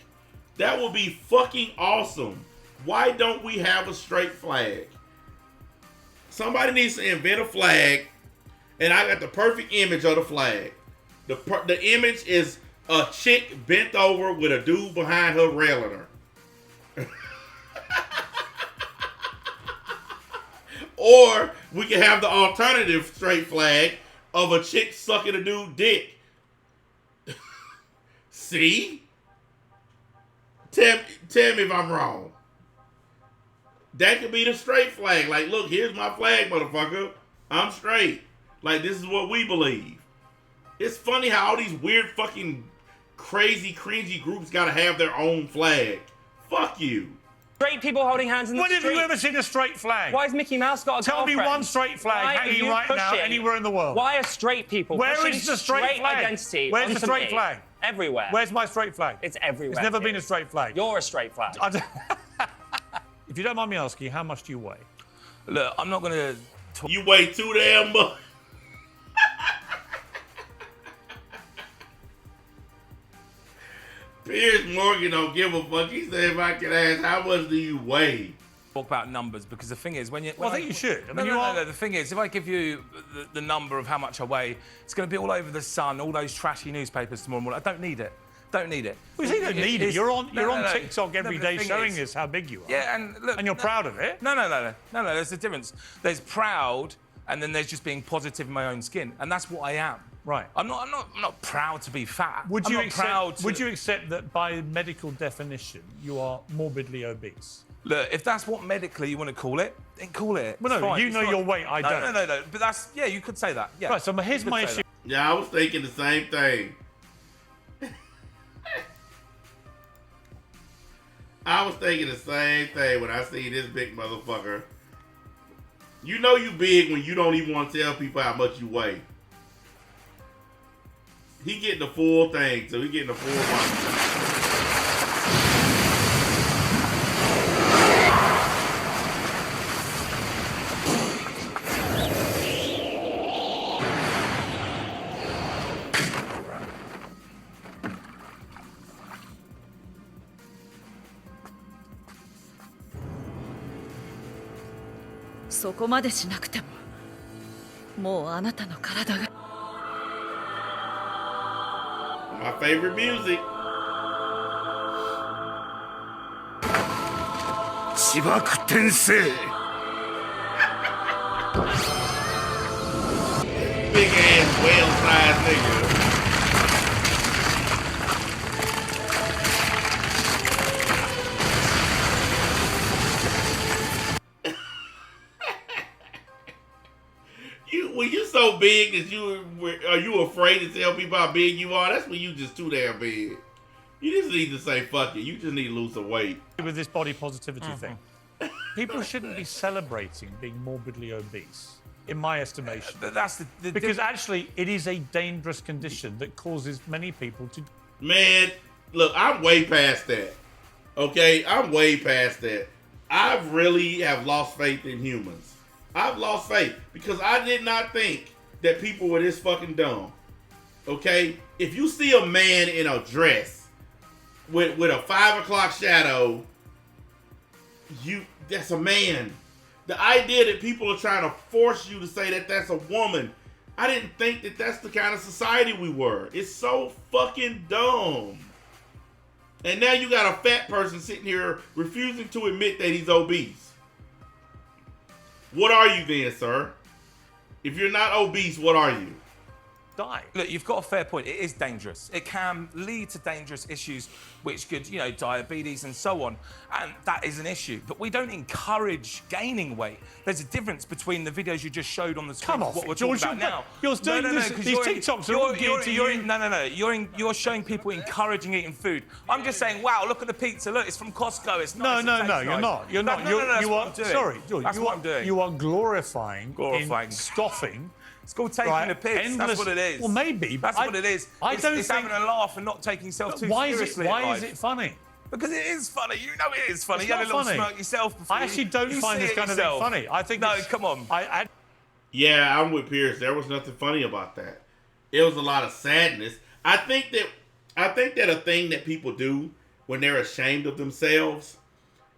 S1: That would be fucking awesome. Why don't we have a straight flag? Somebody needs to invent a flag, and I got the perfect image of the flag. The image is a chick bent over with a dude behind her railing her. Or we can have the alternative straight flag of a chick sucking a dude dick. See? Tell me if I'm wrong. That could be the straight flag. Like, look, here's my flag, motherfucker. I'm straight. Like, this is what we believe. It's funny how all these weird fucking crazy, cringy groups gotta have their own flag. Fuck you.
S14: Straight people holding hands in the
S24: When
S14: street.
S24: have you ever seen a straight flag?
S14: Why has Mickey Mouse got a
S24: Tell me
S14: girlfriend?
S24: one straight flag
S14: Why
S24: hanging
S14: are you
S24: right now
S14: pushing-
S24: anywhere in the world.
S14: Why are straight people
S24: Where
S14: pushing
S24: is the straight flag?
S14: identity
S24: Where's the
S14: onto
S24: straight
S14: me?
S24: flag?
S14: Everywhere.
S24: Where's my straight flag?
S14: It's everywhere.
S24: It's never been a straight flag.
S14: You're a straight flag.
S24: If you don't mind me asking, how much do you weigh?
S15: Look, I'm not going to...
S1: You weigh too damn much. Piers Morgan don't give a fuck. He said if I could ask, how much do you weigh?
S15: Talk about numbers, because the thing is, when you...
S24: Well, I think you should. I mean,
S15: No, the thing is, if I give you the number of how much I weigh, it's going to be all over the Sun, all those trashy newspapers tomorrow morning. I don't need it. Don't need it.
S24: Well, you don't need it. You're on TikTok every
S15: but the
S24: day
S15: thing
S24: showing
S15: is-
S24: us how big you are.
S15: Yeah, and look...
S24: And you're proud of it.
S15: No, there's a difference. There's proud, and then there's just being positive in my own skin, and that's what I am.
S24: Right.
S15: I'm not proud to be fat.
S24: Would
S15: I'm
S24: you
S15: not proud
S24: accept?
S15: to...
S24: Would you accept that by medical definition you are morbidly obese?
S15: Look, if that's what medically you want to call it, then call it.
S24: Well,
S15: It's
S24: no,
S15: fine.
S24: you
S15: It's
S24: know
S15: not-
S24: your weight, I don't.
S15: No. But that's... Yeah, you could say that. Yeah.
S24: Right, so here's
S15: You could
S24: my
S15: say
S24: issue.
S15: that.
S1: Yeah, I was thinking the same thing. I was thinking the same thing when I see this big motherfucker. You know you big when you don't even want to tell people how much you weigh. He getting the full thing, so he getting the full money.
S16: そこまでしなくてももうあなたの体が
S1: My favorite music.
S3: 千葉天聖
S1: Big ass whale-sized nigga. When you so big that are you afraid to tell people how big you are? That's when you just too damn big. You just need to say fuck it. You just need to lose some weight.
S24: With this body positivity thing, people shouldn't be celebrating being morbidly obese, in my estimation.
S15: That's the
S24: because actually it is a dangerous condition that causes many people to.
S1: Man, look, I'm way past that. Okay, I'm way past that. I really have lost faith in humans. I've lost faith because I did not think that people were this fucking dumb. Okay, if you see a man in a dress with a 5 o'clock shadow, that's a man. The idea that people are trying to force you to say that that's a woman, I didn't think that that's the kind of society we were. It's so fucking dumb. And now you got a fat person sitting here refusing to admit that he's obese. What are you then, sir? If you're not obese, what are you?
S15: Die. Look, you've got a fair point. It is dangerous. It can lead to dangerous issues, which could, diabetes and so on. And that is an issue. But we don't encourage gaining weight. There's a difference between the videos you just showed on the screen.
S24: Come on,
S15: what we're
S24: George,
S15: talking about now.
S24: you're doing this. These TikToks are all geared to you.
S15: No. You're showing people encouraging eating food. I'm just saying, wow, look at the pizza. Look, it's from Costco. It's nice.
S24: No,
S15: it tastes
S24: you're
S15: nice.
S24: not. You're not.
S15: That's
S24: You
S15: what
S24: are.
S15: I'm doing.
S24: Sorry, George.
S15: That's what I'm doing.
S24: You are glorifying, scoffing.
S15: It's called taking the piss. That's what it is.
S24: Well, maybe.
S15: That's what it is. It's having a laugh and not taking yourself too seriously.
S24: Why is it funny?
S15: Because it is funny. You know it is funny.
S24: It's
S15: You had a
S24: not
S15: little
S24: funny.
S15: smirk yourself before.
S24: I actually don't
S15: you
S24: find
S15: see
S24: this
S15: it
S24: kind of thing
S15: yourself.
S24: funny. I think
S15: no, come on.
S1: Yeah, I'm with Pierce. There was nothing funny about that. It was a lot of sadness. I think that a thing that people do when they're ashamed of themselves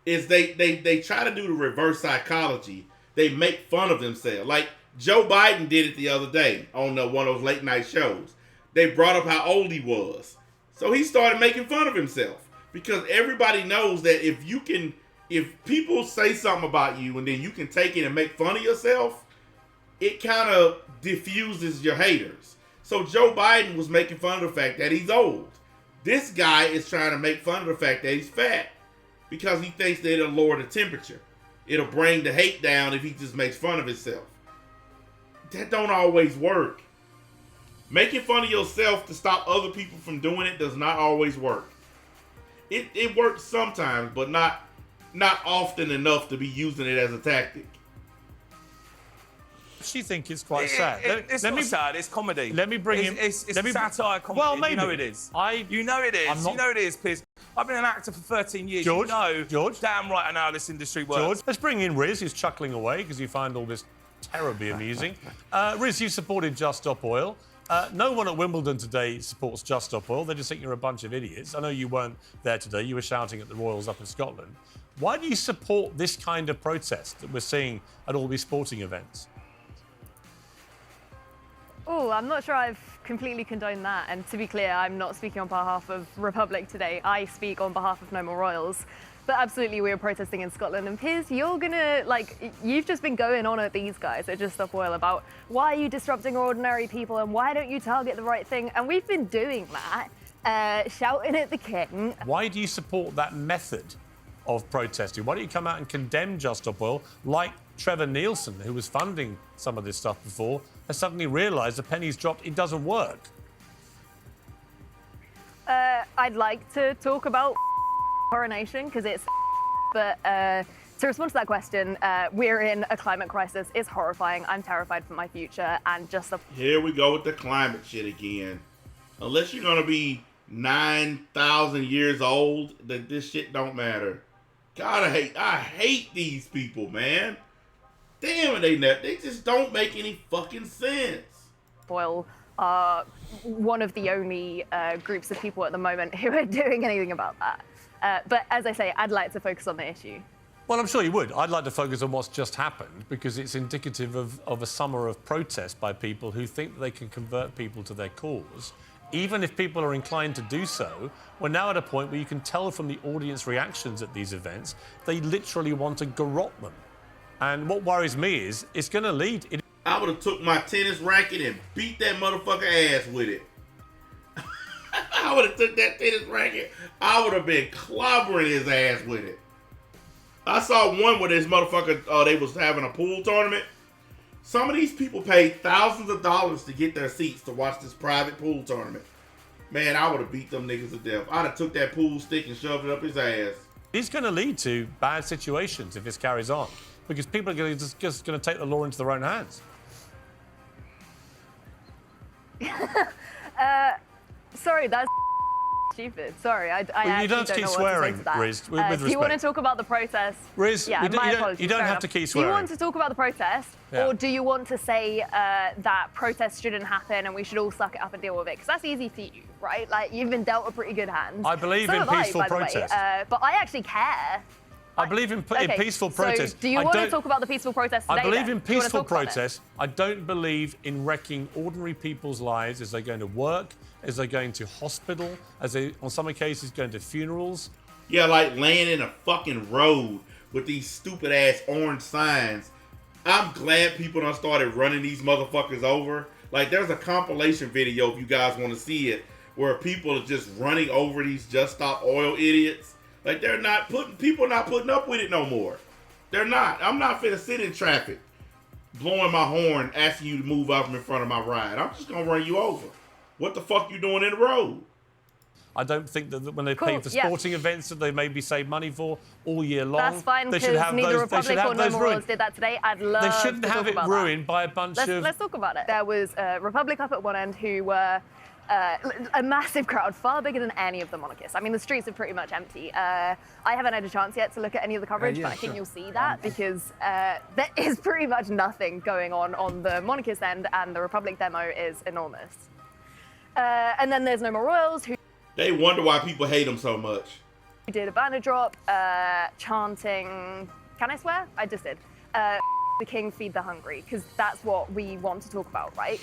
S1: is they try to do the reverse psychology. They make fun of themselves. Like Joe Biden did it the other day on one of those late night shows. They brought up how old he was. So he started making fun of himself because everybody knows that if people say something about you and then you can take it and make fun of yourself, it kind of diffuses your haters. So Joe Biden was making fun of the fact that he's old. This guy is trying to make fun of the fact that he's fat because he thinks that it'll lower the temperature. It'll bring the hate down if he just makes fun of himself. That don't always work. Making fun of yourself to stop other people from doing it does not always work. It works sometimes, but not often enough to be using it as a tactic.
S24: She think it's quite sad.
S15: It's not sad. It's comedy.
S24: Let me bring him.
S15: It's satire comedy.
S24: Well, maybe.
S15: You know it is.
S24: You
S15: know it is.
S24: I'm not-
S15: You know it is, Piers. I've been an actor for 13 years.
S24: George,
S15: damn right I know how this industry works.
S24: George, let's bring in Riz, who's chuckling away because you find all this terribly amusing. Riz, you supported Just Stop Oil. No one at Wimbledon today supports Just Stop Oil. They just think you're a bunch of idiots. I know you weren't there today. You were shouting at the Royals up in Scotland. Why do you support this kind of protest that we're seeing at all these sporting events?
S5: Oh, I'm not sure I've completely condoned that. And to be clear, I'm not speaking on behalf of Republic today. I speak on behalf of No More Royals. But absolutely, we are protesting in Scotland. And Piers, you're gonna, you've just been going on at these guys at Just Stop Oil about why are you disrupting ordinary people and why don't you target the right thing? And we've been doing that, shouting at the king.
S24: Why do you support that method of protesting? Why don't you come out and condemn Just Stop Oil like Trevor Nielsen, who was funding some of this stuff before, has suddenly realised the penny's dropped, it doesn't work?
S5: I'd like to talk about coronation because it's but to respond to that question, we're in a climate crisis. It's horrifying. I'm terrified for my future and just
S1: Here we go with the climate shit again. Unless you're gonna be 9,000 years old, that this shit don't matter. God, I hate these people, man. Damn it, they just don't make any fucking sense.
S5: Oil are one of the only groups of people at the moment who are doing anything about that. But as I say, I'd like to focus on the issue.
S24: Well, I'm sure you would. I'd like to focus on what's just happened because it's indicative of a summer of protest by people who think that they can convert people to their cause. Even if people are inclined to do so, we're now at a point where you can tell from the audience reactions at these events, they literally want to garrote them. And what worries me is it's going to lead...
S1: I would have took my tennis racket and beat that motherfucker ass with it. I would have took that tennis racket. I would have been clobbering his ass with it. I saw one where this motherfucker, they was having a pool tournament. Some of these people paid thousands of dollars to get their seats to watch this private pool tournament. Man, I would have beat them niggas to death. I'd have took that pool stick and shoved it up his ass.
S24: It's going to lead to bad situations if this carries on because people are just going to take the law into their own hands.
S5: Sorry, that's stupid. Sorry, I
S24: Well, you
S5: actually
S24: don't have to keep
S5: know
S24: swearing,
S5: what to say to that.
S24: Riz, with
S5: Do you want to
S24: respect.
S5: talk about the protest?
S24: Riz,
S5: yeah,
S24: you don't-
S5: my
S24: you don't-
S5: apologies,
S24: you don't
S5: fair
S24: have
S5: enough.
S24: to keep
S5: Do you
S24: swearing.
S5: want to talk about the protest,
S24: Yeah.
S5: or do you want to say that protests shouldn't happen and we should all suck it up and deal with it? Because that's easy for you, right? Like, you've been dealt a pretty good hand.
S24: I believe
S5: So
S24: in
S5: have I,
S24: peaceful
S5: by the way.
S24: protest.
S5: But I actually care
S24: I believe in peaceful protest.
S5: So do you want to talk about the peaceful protest today?
S24: I believe
S5: then?
S24: in
S5: Do you wanna
S24: peaceful
S5: talk about it?
S24: protest. I don't believe in wrecking ordinary people's lives as they're going to work, as they're going to hospital, as they, on some cases, going to funerals.
S1: Yeah, like laying in a fucking road with these stupid ass orange signs. I'm glad people done started running these motherfuckers over. Like, there's a compilation video if you guys want to see it, where people are just running over these Just Stop Oil idiots. Like, people not putting up with it no more. They're not. I'm not finna sit in traffic, blowing my horn, asking you to move out from in front of my ride. I'm just gonna run you over. What the fuck you doing in the road?
S24: I don't think that when they pay for sporting events that they maybe save money for all year long.
S5: That's fine,
S24: they
S5: because
S24: should have
S5: neither
S24: those,
S5: Republic or No More Royals did that today. I'd love
S24: They shouldn't
S5: to
S24: have
S5: talk
S24: it
S5: about
S24: ruined
S5: that.
S24: by a bunch of...
S5: Let's talk about it. There was Republic up at one end who were a massive crowd, far bigger than any of the monarchists. I mean, the streets are pretty much empty. I haven't had a chance yet to look at any of the coverage, but I think you'll see that because there is pretty much nothing going on the monarchist end, and the Republic demo is enormous. And then there's No More Royals, who
S1: They wonder why people hate them so much.
S5: did a banner drop, chanting, can I swear? I just did. The king, feed the hungry, because that's what we want to talk about, right?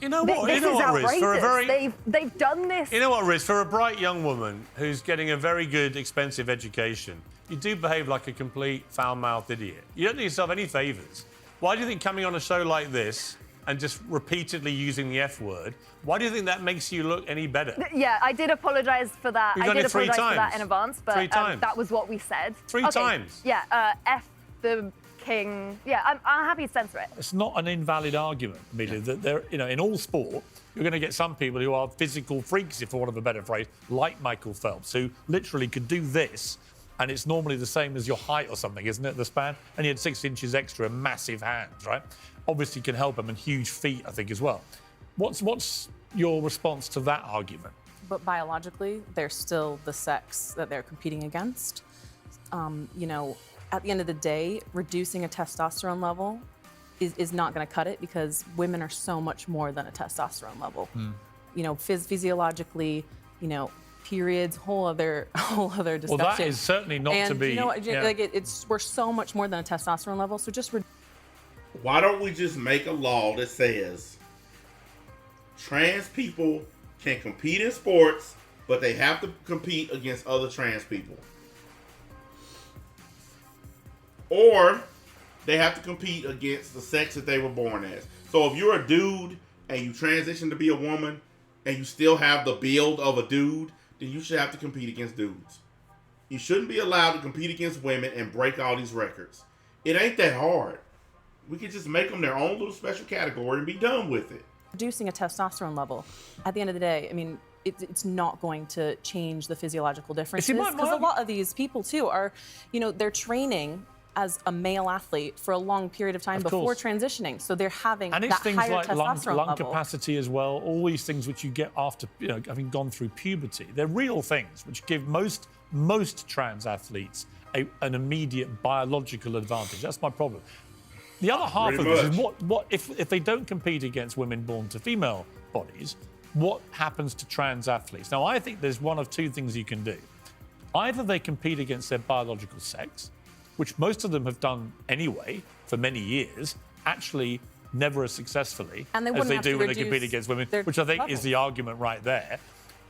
S24: You know what?
S5: This
S24: You know
S5: is
S24: what, Riz?
S5: outrageous.
S24: For a very-
S5: They've done this.
S24: You know what, Riz? For a bright young woman who's getting a very good, expensive education, you do behave like a complete foul-mouthed idiot. You don't do yourself any favours. Why do you think coming on a show like this and just repeatedly using the F word, why do you think that makes you look any better?
S5: Yeah, I did apologise for that.
S24: You've
S5: I
S24: done
S5: did
S24: it 3
S5: apologise for that
S24: times.
S5: in advance, but
S24: 3 times.
S5: that was what we said.
S24: 3
S5: Okay,
S24: times.
S5: Yeah, F the king. Yeah, I'm happy to censor it.
S24: It's not an invalid argument, Amelia, that there, you know, in all sport, you're going to get some people who are physical freaks, if for want of a better phrase, like Michael Phelps, who literally could do this, and it's normally the same as your height or something, isn't it, the span? And he had 6 inches extra, massive hands, right? Obviously can help him, and huge feet, I think, as well. What's your response to that argument?
S2: But biologically, they're still the sex that they're competing against. You know, at the end of the day, reducing a testosterone level is not going to cut it because women are so much more than a testosterone level. You know, physiologically, you know, periods, whole other discussion.
S24: Well, that is certainly not
S2: and
S24: to be.
S2: You know what?
S24: Yeah.
S2: Like we're so much more than a testosterone level. So just
S1: Why don't we just make a law that says trans people can compete in sports, but they have to compete against other trans people? Or they have to compete against the sex that they were born as. So if you're a dude and you transition to be a woman and you still have the build of a dude, then you should have to compete against dudes. You shouldn't be allowed to compete against women and break all these records. It ain't that hard. We could just make them their own little special category and be done with it.
S2: reducing a testosterone level, at the end of the day, I mean, it's not going to change the physiological differences. Because a lot of these people, too, are, you know, they're training as a male athlete for a long period of time before transitioning. So they're having
S24: and
S2: that
S24: it's things
S2: higher
S24: like
S2: testosterone
S24: lung
S2: level.
S24: capacity as well, all these things which you get after, you know, having gone through puberty. They're real things which give most trans athletes an immediate biological advantage. That's my problem. The other half of this is what if they don't compete against women born to female bodies, what happens to trans athletes? Now, I think there's one of two things you can do. Either they compete against their biological sex, which most of them have done anyway for many years, actually never as successfully
S2: And they
S24: as
S2: wouldn't
S24: they
S2: have
S24: do
S2: to
S24: when they compete
S2: reduce
S24: against women,
S2: their
S24: which I think
S2: level.
S24: is the argument right there.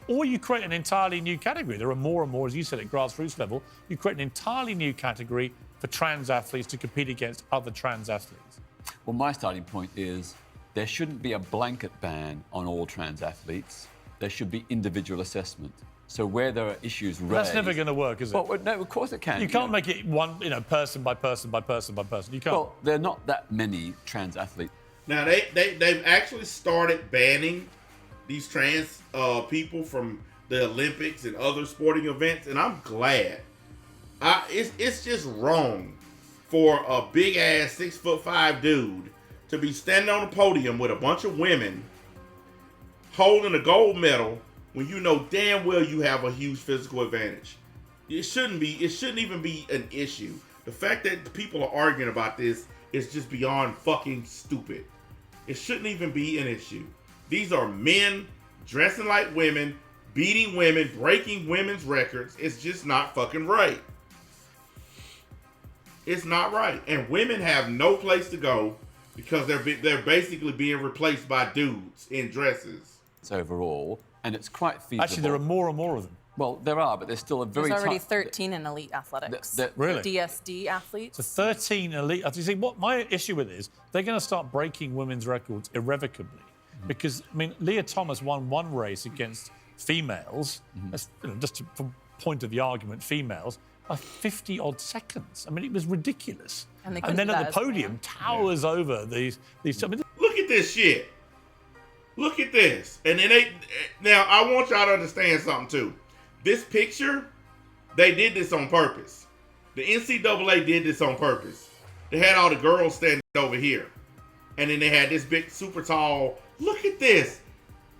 S24: Or you create an entirely new category. There are more and more, as you said, at grassroots level, you create an entirely new category for trans athletes to compete against other trans athletes.
S17: Well, my starting point is there shouldn't be a blanket ban on all trans athletes. There should be individual assessment. So where there are issues raised...
S24: That's never going to work, is it?
S17: Well, no, of course it can.
S24: You can't make it one, you know, person by person by person by person. You can't.
S17: Well, there are not that many trans athletes.
S1: Now, they've actually started banning these trans people from the Olympics and other sporting events, and I'm glad. It's just wrong for a big-ass 6'5" dude to be standing on a podium with a bunch of women holding a gold medal when you know damn well you have a huge physical advantage. It shouldn't even be an issue. The fact that people are arguing about this is just beyond fucking stupid. It shouldn't even be an issue. These are men dressing like women, beating women, breaking women's records. It's just not fucking right. It's not right. And women have no place to go because they're basically being replaced by dudes in dresses.
S17: It's overall, and it's quite feasible.
S24: Actually, there are more and more of them.
S17: Well, there are, but there's still a very
S2: There's already 13 in elite athletics.
S24: Really?
S2: DSD athletes.
S24: So 13 elite. You see, what my issue with is they're going to start breaking women's records irrevocably, because I mean, Leah Thomas won one race against females. That's, just from point of the argument, females by 50 odd seconds. I mean, it was ridiculous.
S2: And
S24: then at the podium, towers over these. I mean,
S1: look at this shit. Look at this. And then now I want y'all to understand something too. This picture, they did this on purpose. The NCAA did this on purpose. They had all the girls standing over here. And then they had this big, super tall, look at this.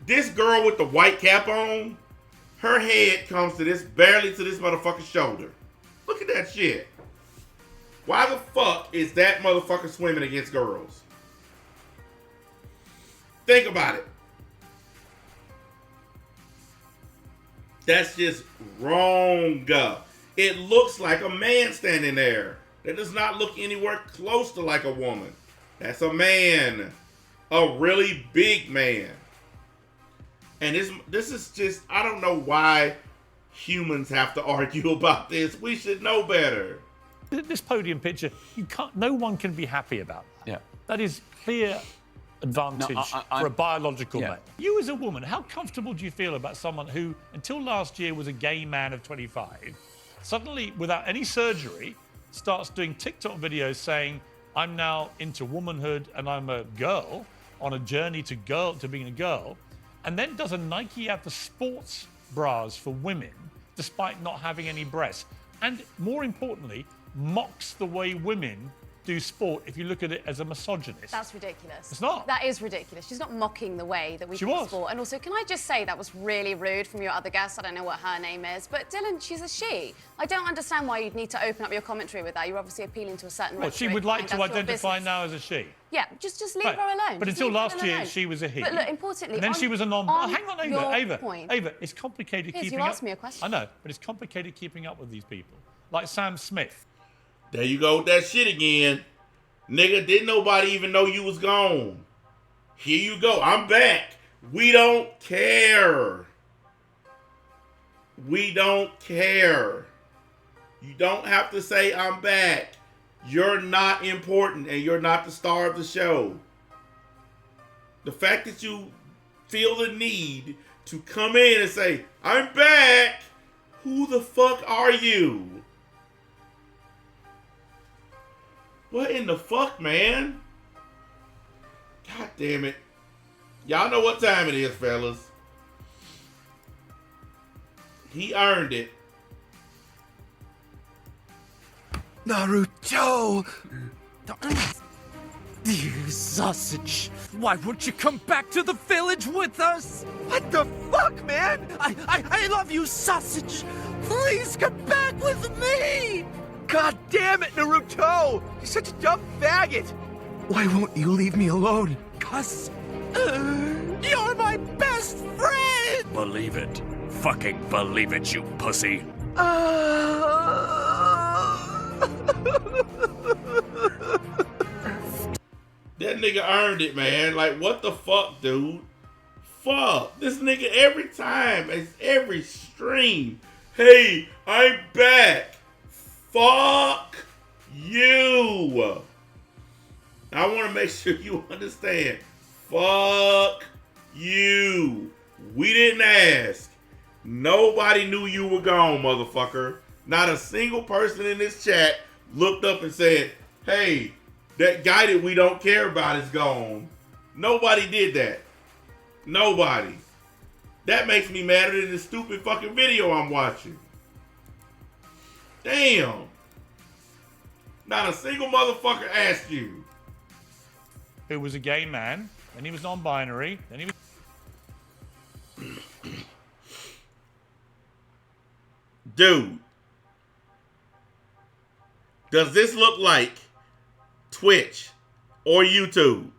S1: This girl with the white cap on, her head comes to this, barely to this motherfucker's shoulder. Look at that shit. Why the fuck is that motherfucker swimming against girls? Think about it. That's just wrong. It looks like a man standing there. That does not look anywhere close to like a woman. That's a man. A really big man. And this is just, I don't know why humans have to argue about this. We should know better.
S24: This podium picture, no one can be happy about that. Yeah. That is clear advantage for a biological male. You as a woman, how comfortable do you feel about someone who, until last year, was a gay man of 25, suddenly, without any surgery, starts doing TikTok videos saying, I'm now into womanhood and I'm a girl, on a journey to being a girl, and then does a Nike ad for sports bras for women, despite not having any breasts, and more importantly, mocks the way women do sport if you look at it as a misogynist.
S9: That's ridiculous.
S24: It's not.
S9: That is ridiculous. She's not mocking the way that we do sport. And also, can I just say that was really rude from your other guest? I don't know what her name is, but Dylan, she's a she. I don't understand why you'd need to open up your commentary with that. You're obviously appealing to a certain
S24: Well, she would like to identify now as a she.
S9: Yeah, just leave her alone.
S24: But until last year, she was a he.
S9: But look, importantly,
S24: and then she was a non.
S9: on
S24: Hang on, Ava. It's complicated keeping up.
S9: You asked me a question.
S24: I know, but it's complicated keeping up with these people, like Sam Smith.
S1: There you go with that shit again. Nigga, didn't nobody even know you was gone. Here you go. I'm back. We don't care. We don't care. You don't have to say I'm back. You're not important and you're not the star of the show. The fact that you feel the need to come in and say, I'm back. Who the fuck are you? What in the fuck, man? God damn it. Y'all know what time it is, fellas. He earned it.
S3: Naruto! You sausage! Why won't you come back to the village with us? What the fuck, man? I love you, sausage! Please come back with me! God damn it, Naruto! You're such a dumb faggot! Why won't you leave me alone? 'Cause you're my best friend!
S18: Believe it. Fucking believe it, you pussy.
S1: That nigga earned it, man. Like, what the fuck, dude? Fuck. This nigga every time, it's every stream. Hey, I'm back. Fuck you. I want to make sure you understand. Fuck you. We didn't ask. Nobody knew you were gone, motherfucker. Not a single person in this chat looked up and said, hey, that guy that we don't care about is gone. Nobody did that. Nobody. That makes me madder than the stupid fucking video I'm watching. Damn. Not a single motherfucker asked you.
S24: Who was a gay man, then he was non-binary, then he was...
S1: Dude. Does this look like Twitch or YouTube?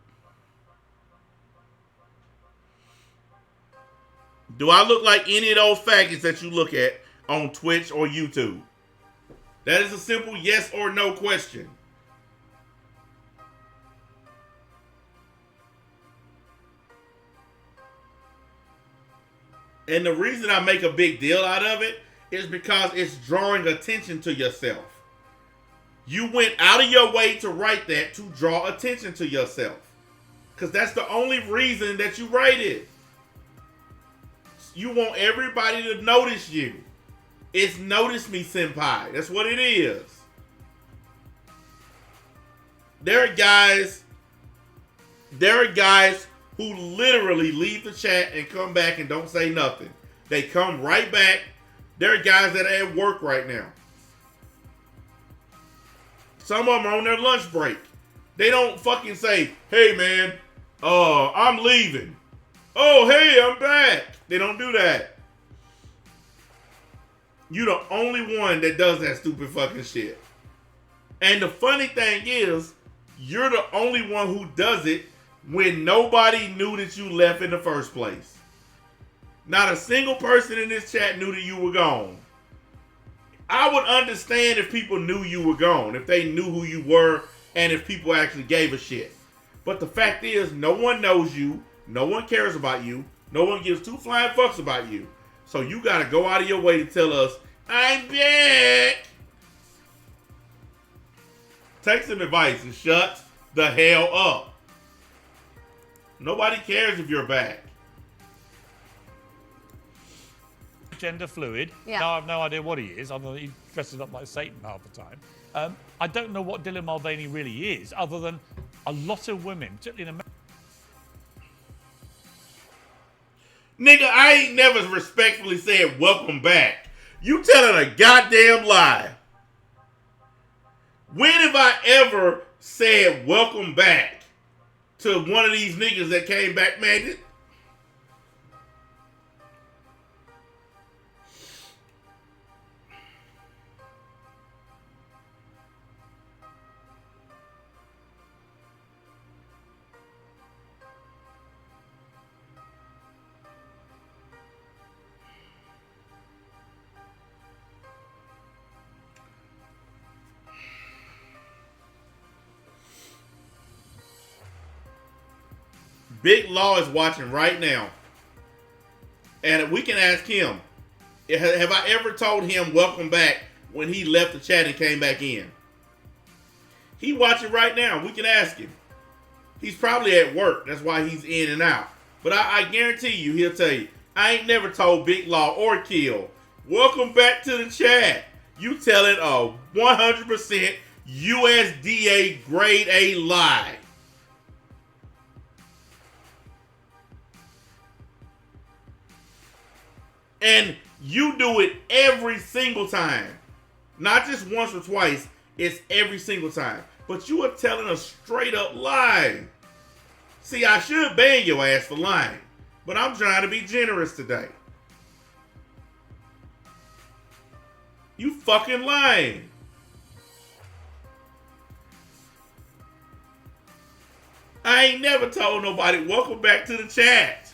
S1: Do I look like any of those faggots that you look at on Twitch or YouTube? That is a simple yes or no question. And the reason I make a big deal out of it is because it's drawing attention to yourself. You went out of your way to write that to draw attention to yourself. Because that's the only reason that you write it. You want everybody to notice you. It's notice me, senpai. That's what it is. There are guys who literally leave the chat and come back and don't say nothing. They come right back. There are guys that are at work right now. Some of them are on their lunch break. They don't fucking say, hey man, I'm leaving. Oh, hey, I'm back. They don't do that. You the only one that does that stupid fucking shit. And the funny thing is, you're the only one who does it when nobody knew that you left in the first place. Not a single person in this chat knew that you were gone. I would understand if people knew you were gone, if they knew who you were, and if people actually gave a shit. But the fact is, no one knows you, no one cares about you, no one gives two flying fucks about you. So you gotta go out of your way to tell us, I'm back. Take some advice and shut the hell up. Nobody cares if you're back.
S24: Gender fluid.
S9: Yeah.
S24: Now I have no idea what he is, other than he dresses up like Satan half the time. I don't know what Dylan Mulvaney really is, other than a lot of women, particularly in America.
S1: Nigga, I ain't never respectfully said welcome back. You telling a goddamn lie. When have I ever said welcome back to one of these niggas that came back, man? Big Law is watching right now. And we can ask him, have I ever told him welcome back when he left the chat and came back in? He watching right now. We can ask him. He's probably at work. That's why he's in and out. But I guarantee you, he'll tell you, I ain't never told Big Law or Kill, welcome back to the chat. You telling a 100% USDA grade A lie. And you do it every single time. Not just once or twice. It's every single time. But you are telling a straight up lie. See, I should ban your ass for lying. But I'm trying to be generous today. You fucking lying. I ain't never told nobody welcome back to the chat.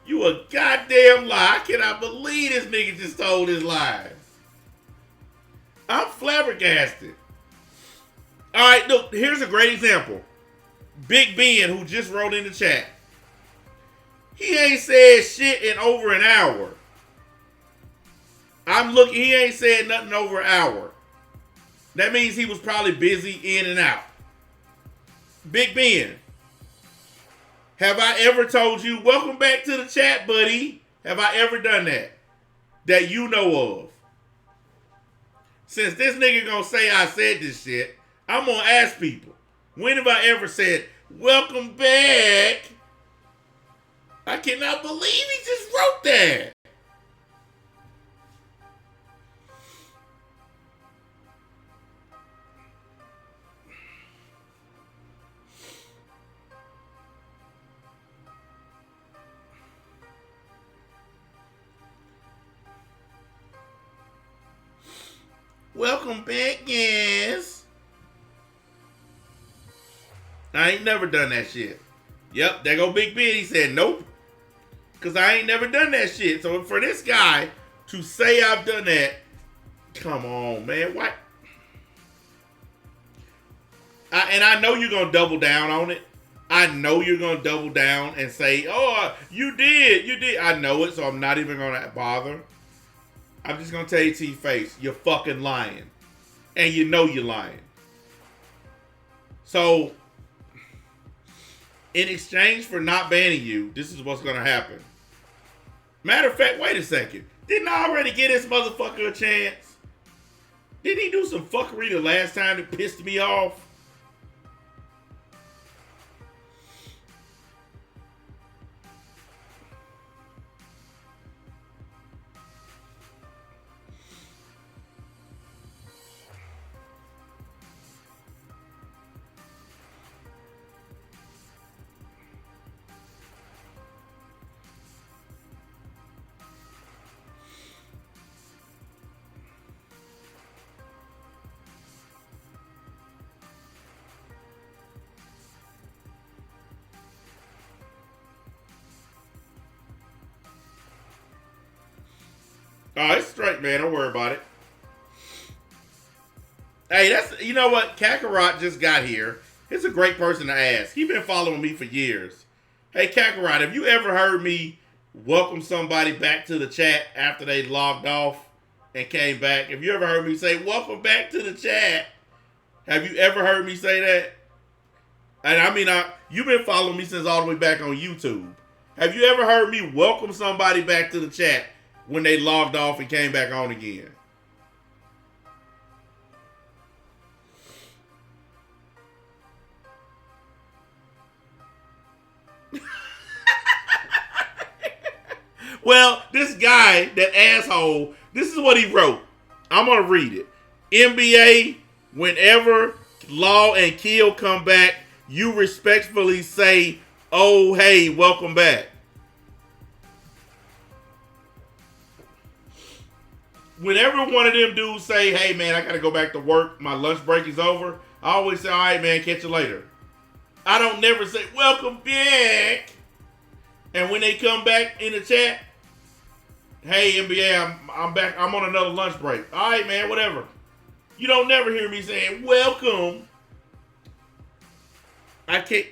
S1: You a goddamn lie. I cannot believe this nigga just told his lies. I'm flabbergasted. Alright, look, here's a great example. Big Ben, who just wrote in the chat. He ain't said shit in over an hour. I'm looking, he ain't said nothing over an hour. That means he was probably busy in and out. Big Ben. Have I ever told you, welcome back to the chat, buddy? Have I ever done that? That you know of? Since this nigga gonna say I said this shit, I'm gonna ask people, when have I ever said, welcome back? I cannot believe he just wrote that. Welcome back, yes. I ain't never done that shit. Yep, there go Big Ben. He said nope. Because I ain't never done that shit. So for this guy to say I've done that, Come on, man. What? And I know you're going to double down on it. I know you're going to double down and say, oh, you did. I know it, so I'm not even going to bother. I'm just going to tell you to your face, you're fucking lying. And you know you're lying. So, in exchange for not banning you, this is what's going to happen. Matter of fact, wait a second. Didn't I already get this motherfucker a chance? Didn't he do some fuckery the last time that pissed me off? Oh, it's straight, man. Don't worry about it. Hey, you know what? Kakarot just got here. It's a great person to ask. He's been following me for years. Hey, Kakarot, have you ever heard me welcome somebody back to the chat after they logged off and came back? Have you ever heard me say, welcome back to the chat? Have you ever heard me say that? And I mean, you've been following me since all the way back on YouTube. Have you ever heard me welcome somebody back to the chat when they logged off and came back on again? Well, this guy, that asshole, this is what he wrote. I'm going to read it. NBA, whenever Law and Kill come back, you respectfully say, oh, hey, welcome back. Whenever one of them dudes say, hey, man, I got to go back to work, my lunch break is over, I always say, all right, man, catch you later. I don't never say, welcome back. And when they come back in the chat, hey, NBA, I'm back. I'm on another lunch break. All right, man, whatever. You don't never hear me saying, welcome. I can't.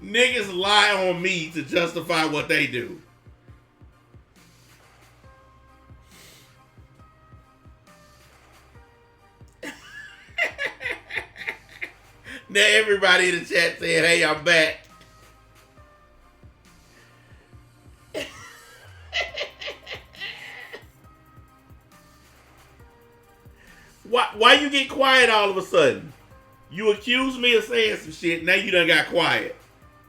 S1: Niggas lie on me to justify what they do. Now everybody in the chat saying, hey, I'm back. Why you get quiet all of a sudden? You accused me of saying some shit, now you done got quiet.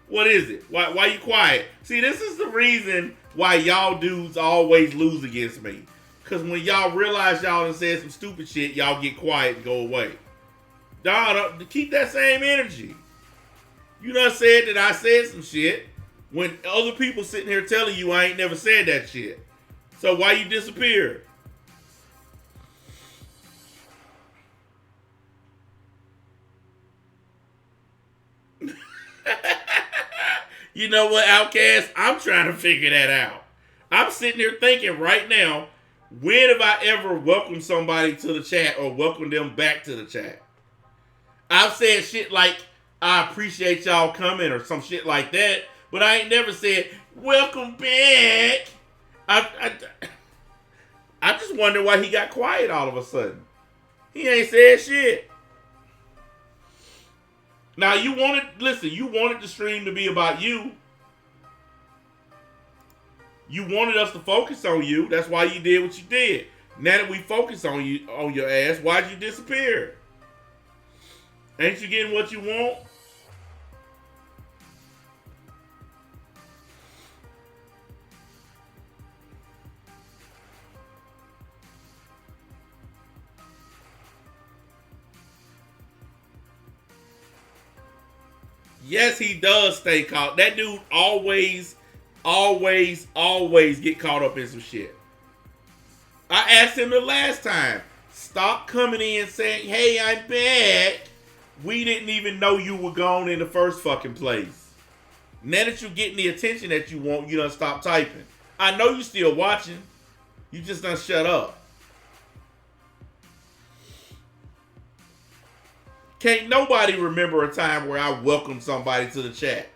S1: What is it? Why you quiet? See, this is the reason why y'all dudes always lose against me. Because when y'all realize y'all done said some stupid shit, y'all get quiet and go away. Dog, keep that same energy. You done said that I said some shit when other people sitting here telling you I ain't never said that shit. So why you disappear? You know what, Outcast? I'm trying to figure that out. I'm sitting here thinking right now, when have I ever welcomed somebody to the chat or welcomed them back to the chat? I've said shit like, I appreciate y'all coming or some shit like that, but I ain't never said, welcome back. I just wonder why he got quiet all of a sudden. He ain't said shit. Now, you wanted the stream to be about you. You wanted us to focus on you. That's why you did what you did. Now that we focus on you, on your ass, why'd you disappear? Ain't you getting what you want? Yes, he does stay caught. That dude always get caught up in some shit. I asked him the last time, stop coming in saying, hey, I'm back. We didn't even know you were gone in the first fucking place. Now that you're getting the attention that you want, you done stop typing. I know you still watching. You just done shut up. Can't nobody remember a time where I welcomed somebody to the chat.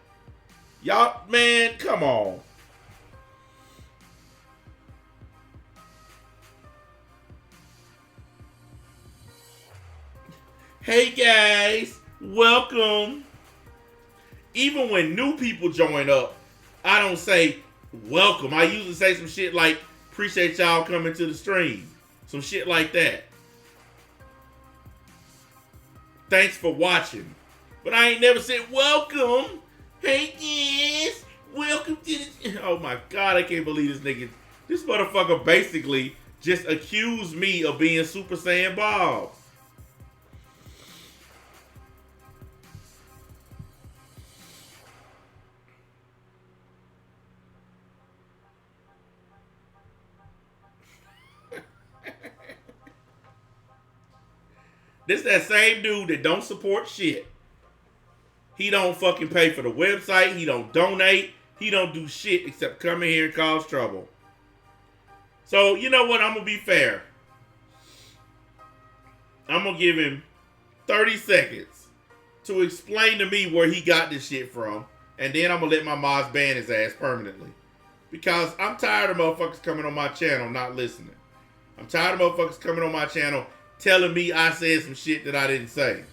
S1: Y'all, man, come on. Hey guys, welcome. Even when new people join up, I don't say welcome. I usually say some shit like, appreciate y'all coming to the stream. Some shit like that. Thanks for watching. But I ain't never said welcome. Hey guys, welcome to the... Oh my God, I can't believe this nigga. This motherfucker basically just accused me of being Super Saiyan Bob. This that same dude that don't support shit. He don't fucking pay for the website. He don't donate. He don't do shit except come in here and cause trouble. So, you know what? I'm going to be fair. I'm going to give him 30 seconds to explain to me where he got this shit from. And then I'm going to let my mods ban his ass permanently. Because I'm tired of motherfuckers coming on my channel not listening. I'm tired of motherfuckers coming on my channel telling me I said some shit that I didn't say.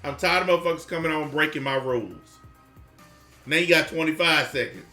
S1: I'm tired of motherfuckers coming on breaking my rules. Now you got 25 seconds.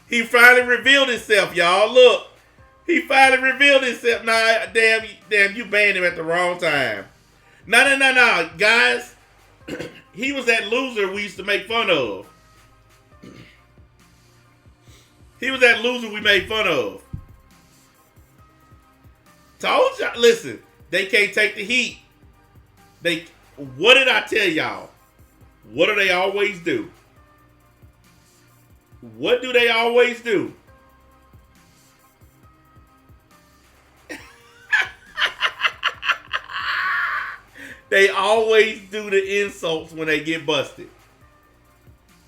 S1: He finally revealed himself, y'all. Look, he finally revealed himself. Nah, damn, you banned him at the wrong time. No, guys. He was that loser we used to make fun of. He was that loser we made fun of. Told y'all, listen, they can't take the heat. What did I tell y'all? What do they always do? What do they always do? They always do the insults when they get busted.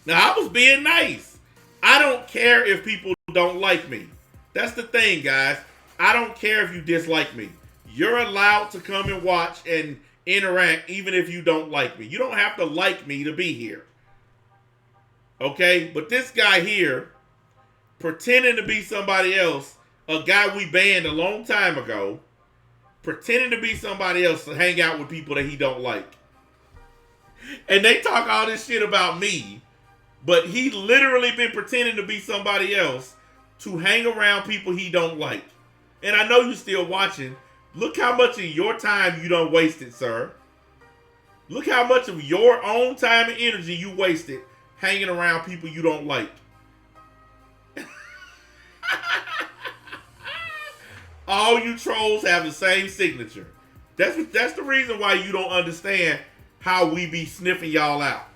S1: Now, I was being nice. I don't care if people don't like me. That's the thing, guys. I don't care if you dislike me. You're allowed to come and watch and interact even if you don't like me. You don't have to like me to be here. Okay, but this guy here, pretending to be somebody else, a guy we banned a long time ago, pretending to be somebody else to hang out with people that he don't like. And they talk all this shit about me, but he literally been pretending to be somebody else to hang around people he don't like. And I know you're still watching. Look how much of your time you done wasted, sir. Look how much of your own time and energy you wasted hanging around people you don't like. All you trolls have the same signature. That's the reason why you don't understand how we be sniffing y'all out.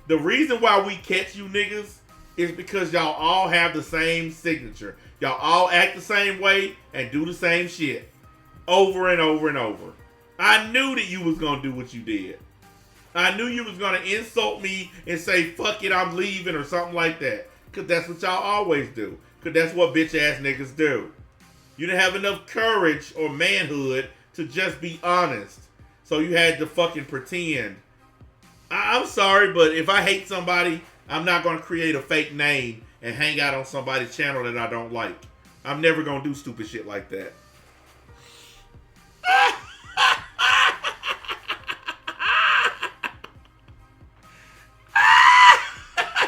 S1: The reason why we catch you niggas is because y'all all have the same signature. Y'all all act the same way and do the same shit over and over and over. I knew that you was gonna do what you did. I knew you was gonna insult me and say, fuck it, I'm leaving or something like that. Cause that's what y'all always do. Cause that's what bitch ass niggas do. You didn't have enough courage or manhood to just be honest. So you had to fucking pretend. I'm sorry, but if I hate somebody, I'm not gonna create a fake name and hang out on somebody's channel that I don't like. I'm never gonna do stupid shit like that.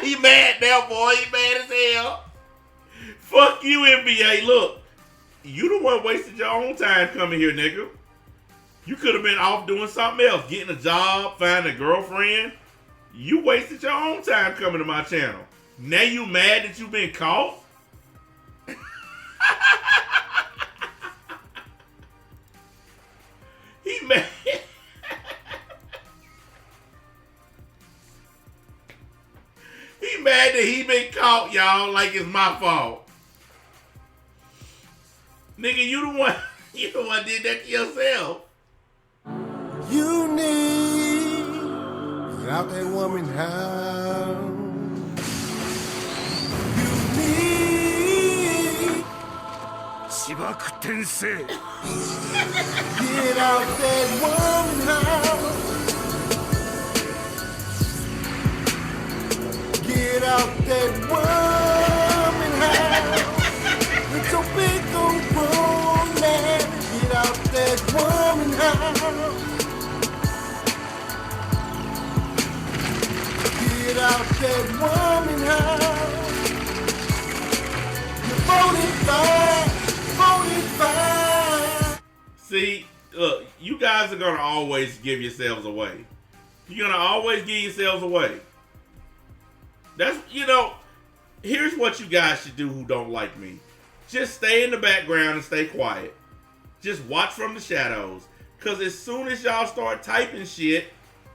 S1: He mad now, boy. He mad as hell. Fuck you, NBA. Look, you the one wasted your own time coming here, nigga. You could have been off doing something else. Getting a job, finding a girlfriend. You wasted your own time coming to my channel. Now you mad that you been caught? He mad. He mad that he been caught, y'all, like it's my fault. Nigga, you the one did that to yourself.
S20: You need out that woman house. You need
S18: Shibaku Tensei.
S20: Get out that woman house. Get out that woman house. It's so big on grown man. Get out that woman house. Get out that woman house. You voted fine.
S1: See, look, you guys are gonna always give yourselves away. You're gonna always give yourselves away. That's, here's what you guys should do who don't like me. Just stay in the background and stay quiet. Just watch from the shadows. Because as soon as y'all start typing shit,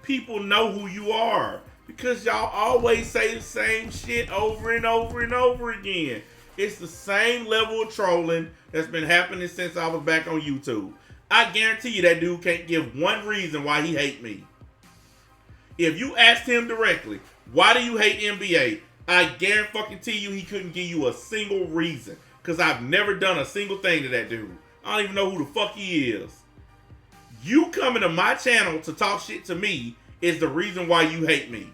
S1: people know who you are. Because y'all always say the same shit over and over and over again. It's the same level of trolling that's been happening since I was back on YouTube. I guarantee you that dude can't give one reason why he hate me. If you asked him directly, why do you hate NBA? I guarantee you he couldn't give you a single reason. Because I've never done a single thing to that dude. I don't even know who the fuck he is. You coming to my channel to talk shit to me is the reason why you hate me.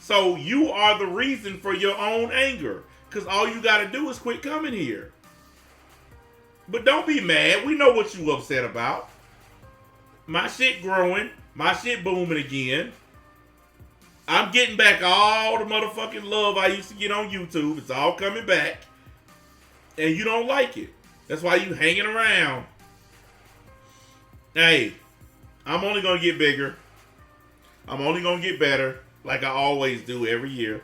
S1: So you are the reason for your own anger. Because all you got to do is quit coming here. But don't be mad. We know what you upset about. My shit growing. My shit booming again. I'm getting back all the motherfucking love I used to get on YouTube. It's all coming back. And you don't like it. That's why you hanging around. Hey, I'm only going to get bigger. I'm only going to get better. Like I always do every year.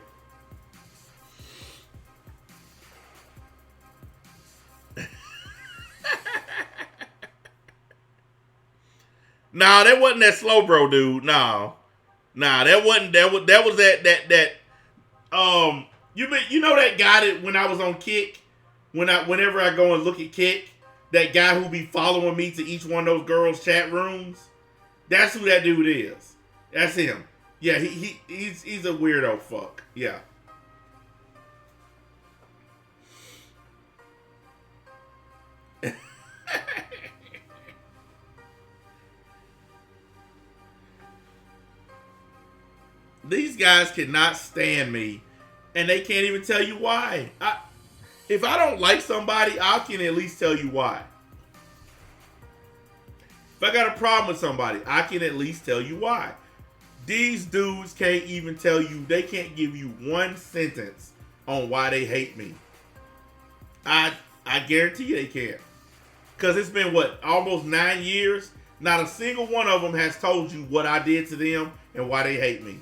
S1: Nah, that wasn't that slow bro dude. Nah, that wasn't that was that you know that guy that when I was on Kick, whenever I go and look at Kick, that guy who be following me to each one of those girls' chat rooms, that's who that dude is. That's him. Yeah, he's a weirdo fuck. Yeah. These guys cannot stand me, and they can't even tell you why. If I don't like somebody, I can at least tell you why. If I got a problem with somebody, I can at least tell you why. These dudes can't even tell you, they can't give you one sentence on why they hate me. I guarantee you they can't. Because it's been, almost 9 years? Not a single one of them has told you what I did to them and why they hate me.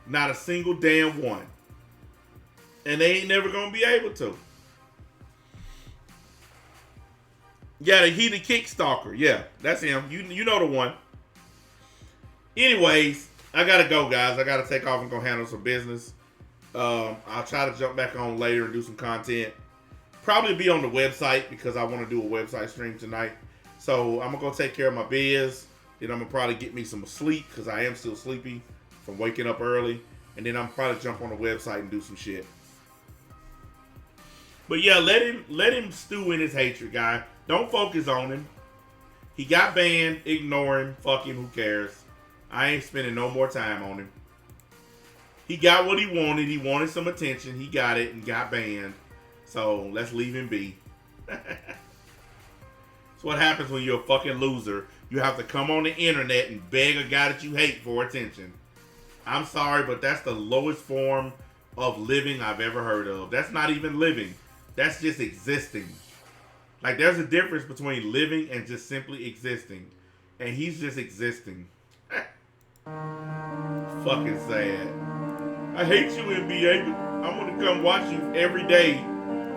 S1: Not a single damn one. And they ain't never gonna be able to. Yeah, he the Kick Stalker. Yeah, that's him. You know the one. Anyways, I gotta go, guys. I gotta take off and go handle some business. I'll try to jump back on later and do some content. Probably be on the website because I want to do a website stream tonight. So I'm gonna go take care of my biz. Then I'm gonna probably get me some sleep because I am still sleepy from waking up early. And then I'm probably jump on the website and do some shit. But yeah, let him stew in his hatred, guy. Don't focus on him. He got banned. Ignore him. Fuck him. Who cares? I ain't spending no more time on him. He got what he wanted. He wanted some attention. He got it and got banned. So let's leave him be. That's what happens when you're a fucking loser. You have to come on the internet and beg a guy that you hate for attention. I'm sorry, but that's the lowest form of living I've ever heard of. That's not even living. That's just existing. Like, there's a difference between living and just simply existing. And he's just existing. fucking sad. I hate you, NBA, but I'm gonna come watch you every day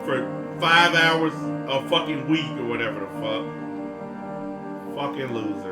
S1: for 5 hours a fucking week or whatever the fuck. Fucking loser.